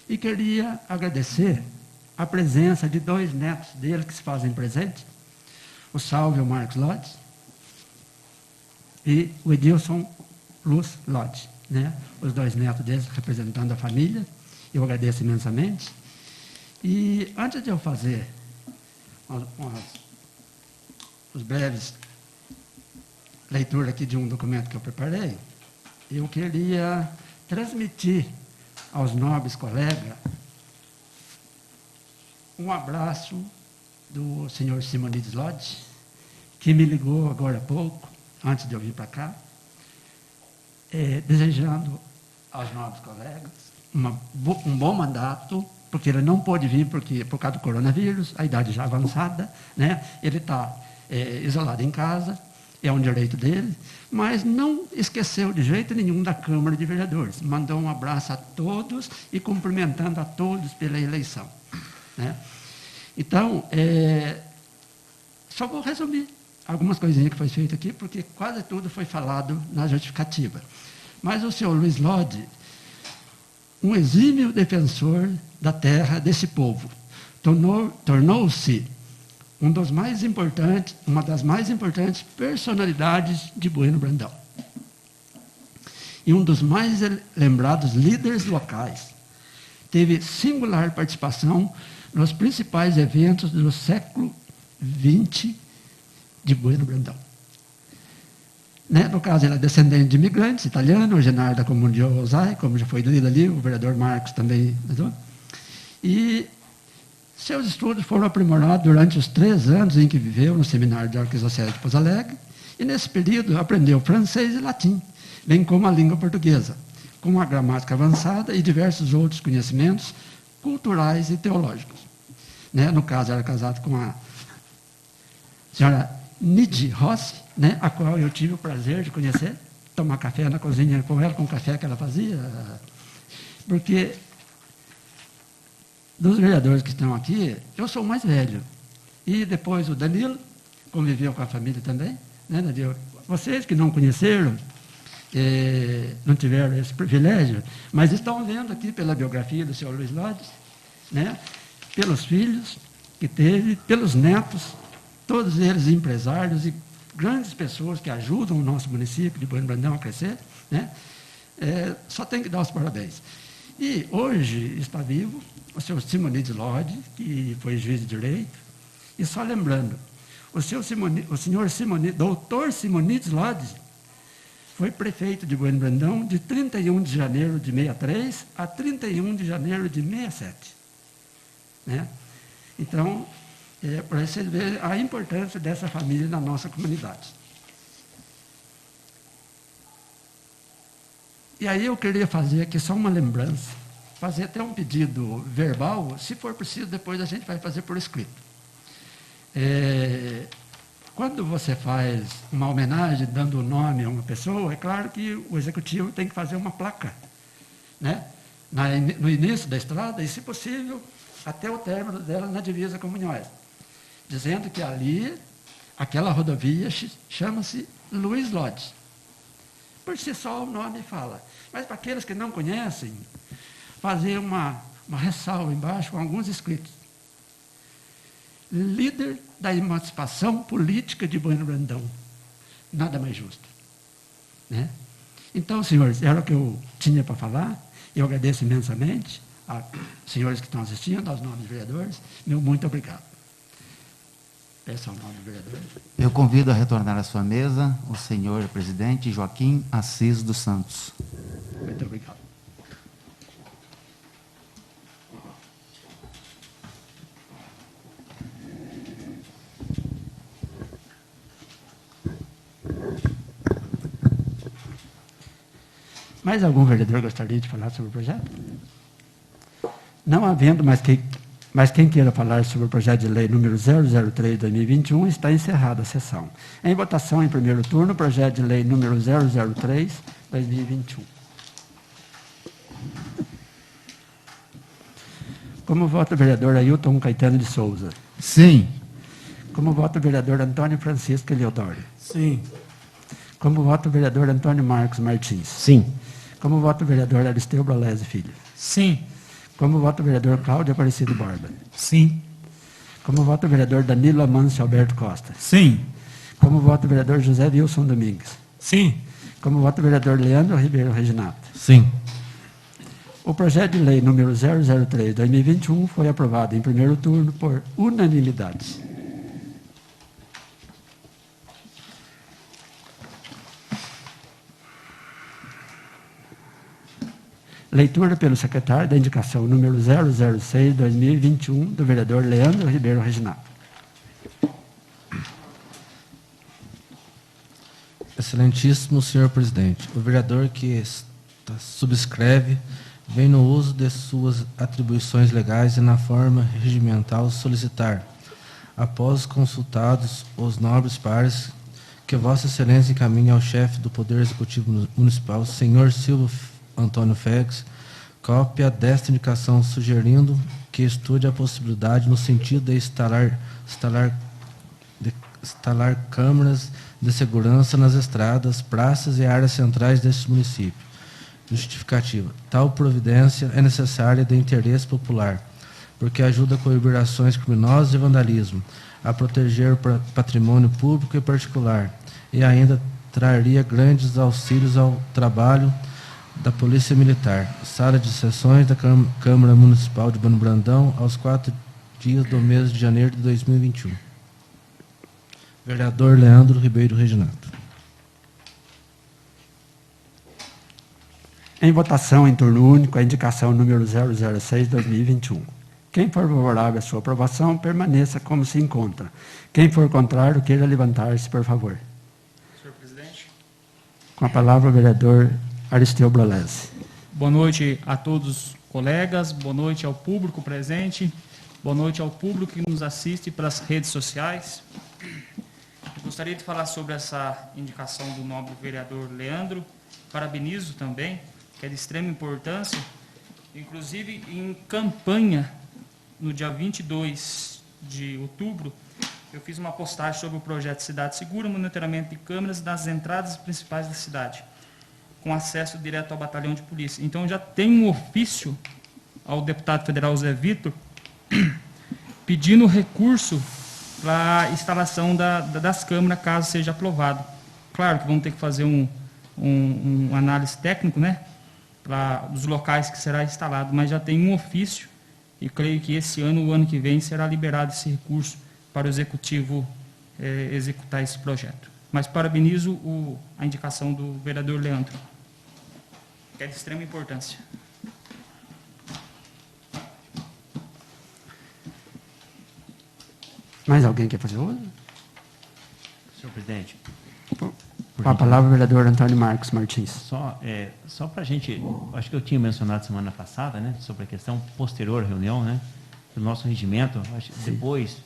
e queria agradecer a presença de 2 netos dele que se fazem presente, o Salve, o Marcos Lodi, e o Edilson Luz Lodi, né? Os 2 netos deles representando a família. Eu agradeço imensamente. E antes de eu fazer os breves leitura aqui de um documento que eu preparei, eu queria transmitir aos nobres colegas um abraço do senhor Simonides Lodi, que me ligou agora há pouco, antes de eu vir para cá, desejando aos nobres colegas um bom mandato, porque ele não pôde vir por causa do coronavírus, a idade já avançada, né? Ele está isolado em casa, é um direito dele, mas não esqueceu de jeito nenhum da Câmara de Vereadores. Mandou um abraço a todos e cumprimentando a todos pela eleição, né? Então, só vou resumir algumas coisinhas que foi feito aqui, porque quase tudo foi falado na justificativa. Mas o senhor Luiz Lodi, um exímio defensor da terra desse povo, tornou-se uma das mais importantes personalidades de Bueno Brandão. E um dos mais lembrados líderes locais. Teve singular participação nos principais eventos do século XX de Bueno Brandão. Né? No caso, ele é descendente de imigrantes italianos, originário da comuna de Osai, como já foi lido ali, o vereador Marcos também. E seus estudos foram aprimorados durante os 3 anos em que viveu no Seminário de Arquidiocese de Pouso Alegre, e nesse período aprendeu francês e latim, bem como a língua portuguesa, com uma gramática avançada e diversos outros conhecimentos culturais e teológicos. Né? No caso, era casado com a senhora Nidi Rossi, né? A qual eu tive o prazer de conhecer, tomar café na cozinha com ela, com o café que ela fazia, porque dos vereadores que estão aqui, eu sou o mais velho. E depois o Danilo, conviveu com a família também, né, Danilo? Vocês que não conheceram, não tiveram esse privilégio, mas estão vendo aqui pela biografia do senhor Luiz Lodi, né, pelos filhos que teve, pelos netos, todos eles empresários e grandes pessoas que ajudam o nosso município de Bueno Brandão a crescer, né? Só tem que dar os parabéns. E hoje está vivo o senhor Simonides Lodi, que foi juiz de direito, e só lembrando, o senhor Simonides, doutor Simonides Lodi, foi prefeito de Bueno Brandão de 31 de janeiro de 63 a 31 de janeiro de 67. Né? Então, para vocês verem a importância dessa família na nossa comunidade. E aí eu queria fazer aqui só uma lembrança, fazer até um pedido verbal, se for preciso, depois a gente vai fazer por escrito. Quando você faz uma homenagem dando o nome a uma pessoa, é claro que o executivo tem que fazer uma placa, né? No início da estrada, e se possível, até o término dela na divisa com Munhoz, dizendo que ali, aquela rodovia chama-se Luiz Lodi. Por si só o nome fala. Mas para aqueles que não conhecem, fazer uma ressalva embaixo com alguns escritos. Líder da emancipação política de Bueno Brandão. Nada mais justo. Né? Então, senhores, era o que eu tinha para falar. Eu agradeço imensamente aos senhores que estão assistindo, aos novos vereadores. Meu muito obrigado. Peço ao nome do vereador. Eu convido a retornar à sua mesa o senhor presidente Joaquim Assis dos Santos. Muito obrigado. Mais algum vereador gostaria de falar sobre o projeto? Não havendo mais Mas quem queira falar sobre o projeto de lei número 003/2021, está encerrada a sessão. Em votação, em primeiro turno, o projeto de lei número 003/2021. Como vota o vereador Ailton Caetano de Souza? Sim. Como vota o vereador Antônio Francisco Eliodoro? Sim. Como vota o vereador Antônio Marcos Martins? Sim. Como vota o vereador Aristeu Brolese Filho? Sim. Como vota o vereador Cláudio Aparecido Borba? Sim. Como vota o vereador Danilo Amâncio Alberto Costa? Sim. Como vota o vereador José Wilson Domingues? Sim. Como vota o vereador Leandro Ribeiro Reginato? Sim. O projeto de lei número 003/2021 foi aprovado em primeiro turno por unanimidade. Leitura pelo secretário da indicação número 006/2021 do vereador Leandro Ribeiro Reginato. Excelentíssimo senhor presidente, o vereador que subscreve vem no uso de suas atribuições legais e na forma regimental solicitar, após consultados os nobres pares, que Vossa Excelência encaminhe ao chefe do Poder Executivo Municipal, senhor Silvio Antônio Félix, cópia desta indicação, sugerindo que estude a possibilidade no sentido de instalar câmeras de segurança nas estradas, praças e áreas centrais deste município. Justificativa. Tal providência é necessária de interesse popular, porque ajuda a coibir ações criminosas e vandalismo, a proteger o patrimônio público e particular, e ainda traria grandes auxílios ao trabalho da Polícia Militar. Sala de sessões da Câmara Municipal de Bueno Brandão, aos 4 dias do mês de janeiro de 2021. Vereador Leandro Ribeiro Reginato. Em votação em turno único, a indicação número 006/2021. Quem for favorável à sua aprovação, permaneça como se encontra. Quem for contrário, queira levantar-se, por favor. Senhor presidente. Com a palavra, o vereador Aristeu Brolese. Boa noite a todos os colegas, boa noite ao público presente, boa noite ao público que nos assiste pelas redes sociais. Eu gostaria de falar sobre essa indicação do nobre vereador Leandro. Parabenizo também, que é de extrema importância. Inclusive, em campanha, no dia 22 de outubro, eu fiz uma postagem sobre o projeto Cidade Segura, monitoramento de câmeras nas entradas principais da cidade, com acesso direto ao batalhão de polícia. Então, já tem um ofício ao deputado federal Zé Vitor pedindo recurso para a instalação das câmeras, caso seja aprovado. Claro que vamos ter que fazer um análise técnico, né, dos locais que será instalado, mas já tem um ofício e creio que esse ano, o ano que vem, será liberado esse recurso para o Executivo executar esse projeto. Mas parabenizo a indicação do vereador Leandro, que é de extrema importância. Mais alguém quer fazer uso? Senhor presidente, Com a palavra, o vereador Antônio Marcos Martins. só para a gente, acho que eu tinha mencionado semana passada, né, sobre a questão posterior à reunião, né, do nosso regimento, acho que depois,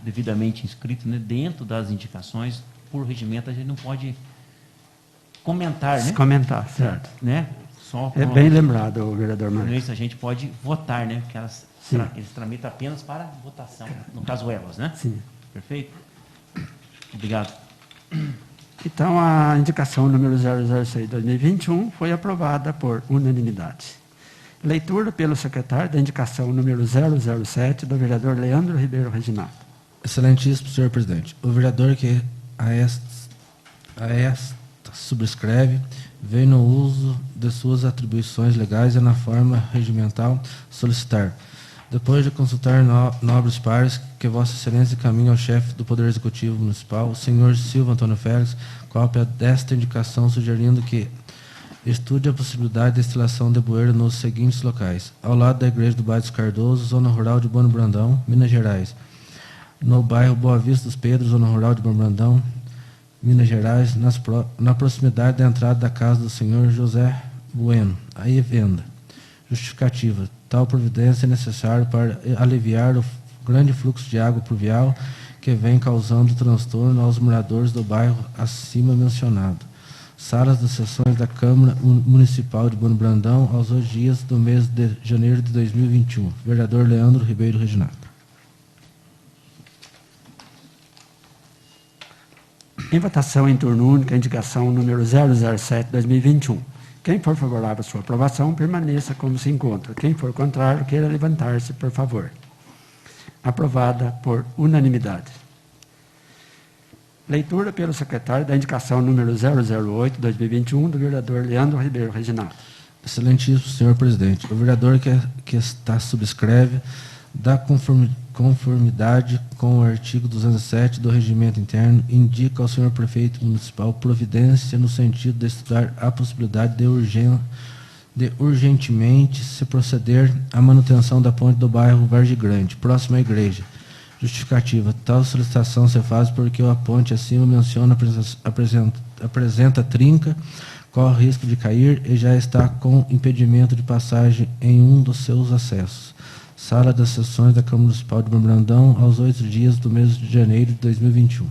devidamente inscrito, né, dentro das indicações, por regimento, a gente não pode comentar, né? Comentar, certo. Né? Só É bem lembrado, o vereador Marcos. isso a gente pode votar, né? Porque eles tramitam apenas para votação, no caso elas, né? Sim. Perfeito? Obrigado. Então, a indicação número 006/2021 foi aprovada por unanimidade. Leitura pelo secretário da indicação número 007 do vereador Leandro Ribeiro Reginato. Excelentíssimo senhor presidente, o vereador que a esta subscreve vem no uso de suas atribuições legais e na forma regimental solicitar, depois de consultar nobres pares, que Vossa Excelência encaminhe ao chefe do Poder Executivo Municipal, o senhor Silvio Antônio Félix, cópia desta indicação, sugerindo que estude a possibilidade de instalação de bueiro nos seguintes locais: ao lado da Igreja do Bairro dos Cardoso, zona rural de Bueno Brandão, Minas Gerais; no bairro Boa Vista dos Pedros, zona rural de Bueno Brandão, Minas Gerais, na proximidade da entrada da casa do senhor José Bueno, aí venda, Justificativa. Tal providência é necessária para aliviar o grande fluxo de água pluvial que vem causando transtorno aos moradores do bairro acima mencionado. Salas das sessões da Câmara Municipal de Bueno Brandão, aos 8 dias do mês de janeiro de 2021. Vereador Leandro Ribeiro Reginato. Em votação em turno único, a indicação número 007-2021. Quem for favorável à sua aprovação, permaneça como se encontra. Quem for contrário, queira levantar-se, por favor. Aprovada por unanimidade. Leitura pelo secretário da indicação número 008-2021 do vereador Leandro Ribeiro Reginato. Excelentíssimo senhor presidente, o vereador que está subscreve da conformidade com o artigo 207 do Regimento Interno, indica ao senhor prefeito municipal providência no sentido de estudar a possibilidade de urgentemente se proceder à manutenção da ponte do bairro Vargem Grande, próximo à igreja. Justificativa. Tal solicitação se faz porque a ponte acima menciona apresenta trinca, corre risco de cair e já está com impedimento de passagem em um dos seus acessos. Sala das sessões da Câmara Municipal de Bueno Brandão, aos 8 dias do mês de janeiro de 2021.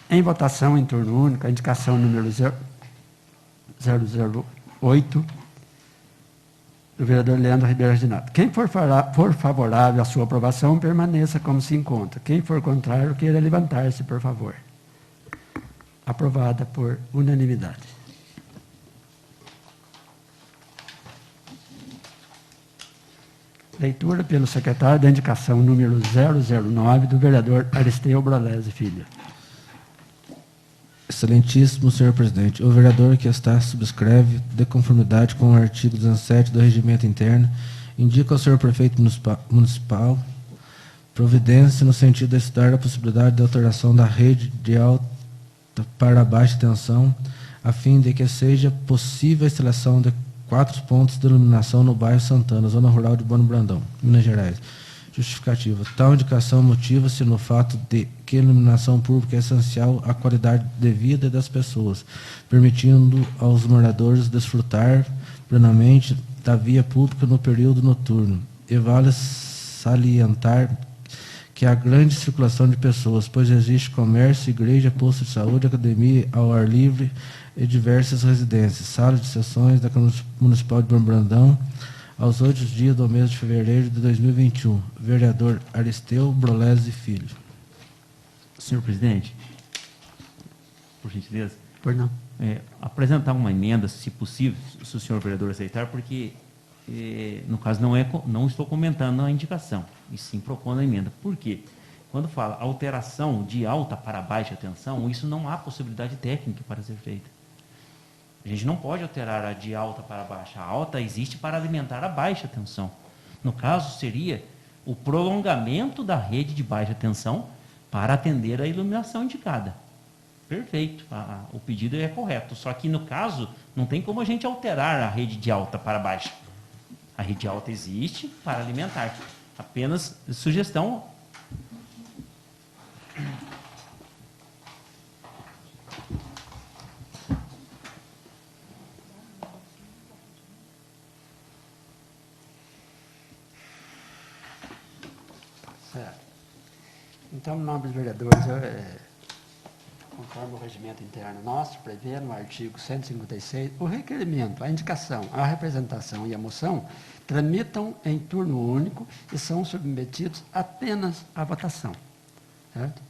Em votação em turno único, a indicação número 008 do vereador Leandro Ribeiro Reginato. Quem for favorável à sua aprovação, permaneça como se encontra. Quem for contrário, queira levantar-se, por favor. Aprovada por unanimidade. Leitura pelo secretário da indicação número 009 do vereador Aristeu Brolese Filho. Excelentíssimo senhor presidente, o vereador que está subscreve, de conformidade com o artigo 17 do Regimento Interno, indica ao senhor prefeito municipal providência no sentido de estudar a possibilidade de alteração da rede de alta para baixa tensão, a fim de que seja possível a instalação de 4 pontos de iluminação no bairro Santana, zona rural de Bueno Brandão, Minas Gerais. Justificativa. Tal indicação motiva-se no fato de que a iluminação pública é essencial à qualidade de vida das pessoas, permitindo aos moradores desfrutar plenamente da via pública no período noturno. E vale salientar que há grande circulação de pessoas, pois existe comércio, igreja, posto de saúde, academia ao ar livre e diversas residências. Sala de sessões da Câmara Municipal de Bueno Brandão, aos 8 dias do mês de fevereiro de 2021. Vereador Aristeu Brolese Filho. Senhor presidente, por gentileza, Por não. apresentar uma emenda, se possível, se o senhor vereador aceitar, porque, no caso, não estou comentando a indicação, e sim propondo a emenda. Por quê? Quando fala alteração de alta para baixa tensão, isso não há possibilidade técnica para ser feita. A gente não pode alterar a de alta para baixa. A alta existe para alimentar a baixa tensão. No caso, seria o prolongamento da rede de baixa tensão para atender a iluminação indicada. Perfeito, o pedido é correto. Só que, no caso, não tem como a gente alterar a rede de alta para baixa. A rede alta existe para alimentar. Apenas sugestão. Certo. Então, em nome dos vereadores, conforme o regimento interno nosso, prevê no artigo 156, o requerimento, a indicação, a representação e a moção tramitam em turno único e são submetidos apenas à votação. Certo?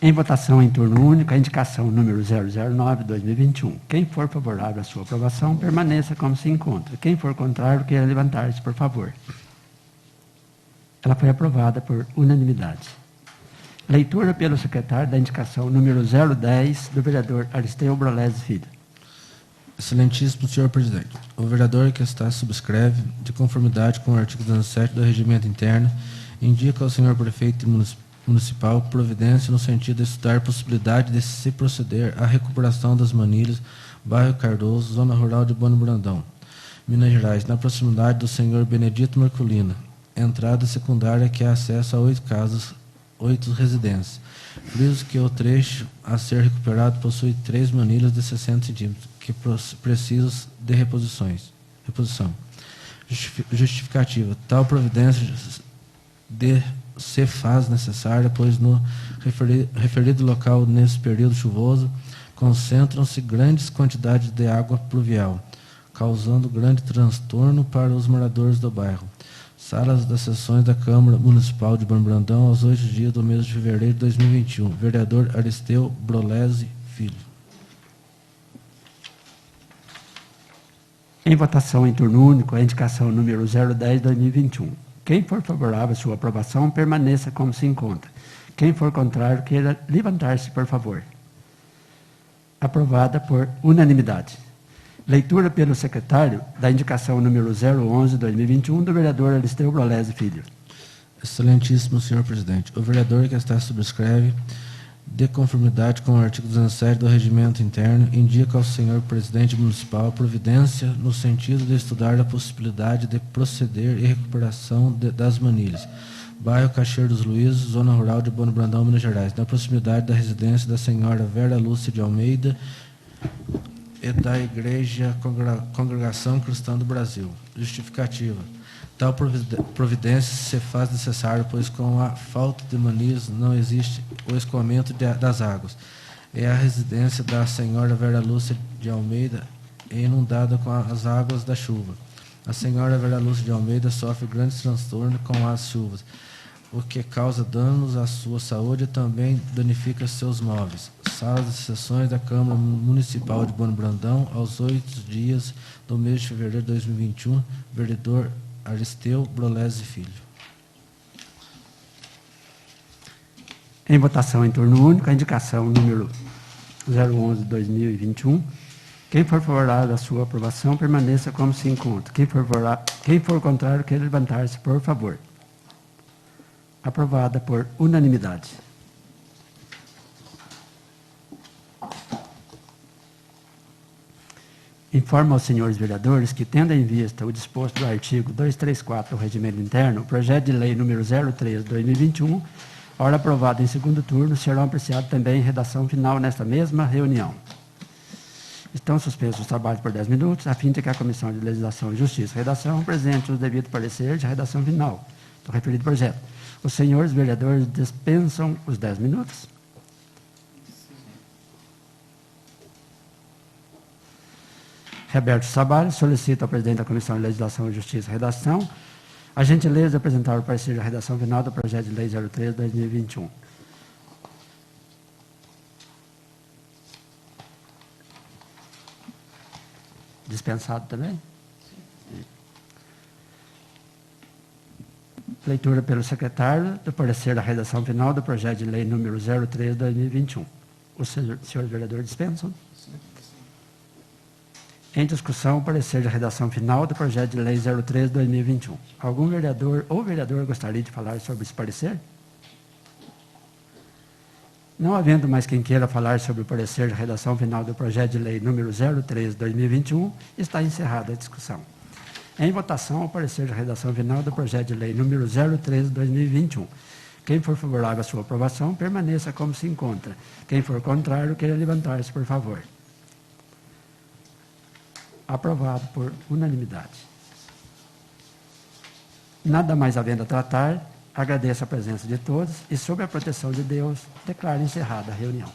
Em votação em turno único, a indicação número 009-2021. Quem for favorável à sua aprovação, permaneça como se encontra. Quem for contrário, queira levantar-se, por favor. Ela foi aprovada por unanimidade. Leitura pelo secretário da indicação número 010 do vereador Aristeu Brolese Filho. Excelentíssimo senhor presidente, o vereador que está subscreve, de conformidade com o artigo 17 do Regimento Interno, indica ao senhor prefeito municipal providência no sentido de estudar a possibilidade de se proceder à recuperação das manilhas, bairro Cardoso, zona rural de Bueno Brandão, Minas Gerais, na proximidade do senhor Benedito Marculina. Entrada secundária que há acesso a 8 casas, 8 residências. Friso que o trecho a ser recuperado possui 3 manilhas de 60 centímetros, que precisam de reposição. Justificativa. Tal providência se faz necessária, pois no referido local, nesse período chuvoso, concentram-se grandes quantidades de água pluvial, causando grande transtorno para os moradores do bairro. Salas das sessões da Câmara Municipal de Bueno Brandão, aos 8 dias do mês de fevereiro de 2021. Vereador Aristeu Brolese Filho. Em votação em turno único, a indicação número 010/2021. Quem for favorável à sua aprovação, permaneça como se encontra. Quem for contrário, queira levantar-se, por favor. Aprovada por unanimidade. Leitura pelo secretário da indicação número 011/2021 do vereador Aristeu Brolese Filho. Excelentíssimo senhor presidente, o vereador que está subscreve, de conformidade com o artigo 17 do Regimento Interno, indica ao senhor presidente municipal providência no sentido de estudar a possibilidade de proceder e recuperação das manilhas. Bairro Cachoeiro dos Luizes, zona rural de Bueno Brandão, Minas Gerais, na proximidade da residência da senhora Vera Lúcia de Almeida e da Igreja Congregação Cristã do Brasil. Justificativa. Tal providência se faz necessário, pois com a falta de manilhas não existe o escoamento das águas. É a residência da senhora Vera Lúcia de Almeida é inundada com as águas da chuva. A senhora Vera Lúcia de Almeida sofre grandes transtornos com as chuvas, o que causa danos à sua saúde e também danifica seus móveis. Sala de sessões da Câmara Municipal de Bueno Brandão, aos 8 dias do mês de fevereiro de 2021, vereador Aristeu Brolese Filho. Em votação em turno único, a indicação número 011/2021. Quem for favorável à sua aprovação, permaneça como se encontra. Quem for contrário, queira levantar-se, por favor. Aprovada por unanimidade. Informo aos senhores vereadores que, tendo em vista o disposto do artigo 234 do Regimento Interno, o projeto de lei número 03/2021, ora aprovado em segundo turno, serão apreciados também em redação final nesta mesma reunião. Estão suspensos os trabalhos por 10 minutos, a fim de que a Comissão de Legislação, Justiça e Redação apresente os devidos pareceres de redação final do referido projeto. Os senhores vereadores dispensam os 10 minutos. Roberto Sabales solicita ao presidente da Comissão de Legislação, Justiça e Redação a gentileza de apresentar o parecer de redação final do projeto de lei 03/2021. Dispensado também? Leitura pelo secretário do parecer da redação final do projeto de lei número 03/2021. Os senhores vereadores dispensam? Em discussão, o parecer de redação final do projeto de lei 03/2021. Algum vereador ou vereadora gostaria de falar sobre esse parecer? Não havendo mais quem queira falar sobre o parecer de redação final do projeto de lei número 03/2021, está encerrada a discussão. Em votação, o parecer de redação final do projeto de lei número 03/2021. Quem for favorável à sua aprovação, permaneça como se encontra. Quem for contrário, queira levantar-se, por favor. Aprovado por unanimidade. Nada mais havendo a tratar, agradeço a presença de todos e, sob a proteção de Deus, declaro encerrada a reunião.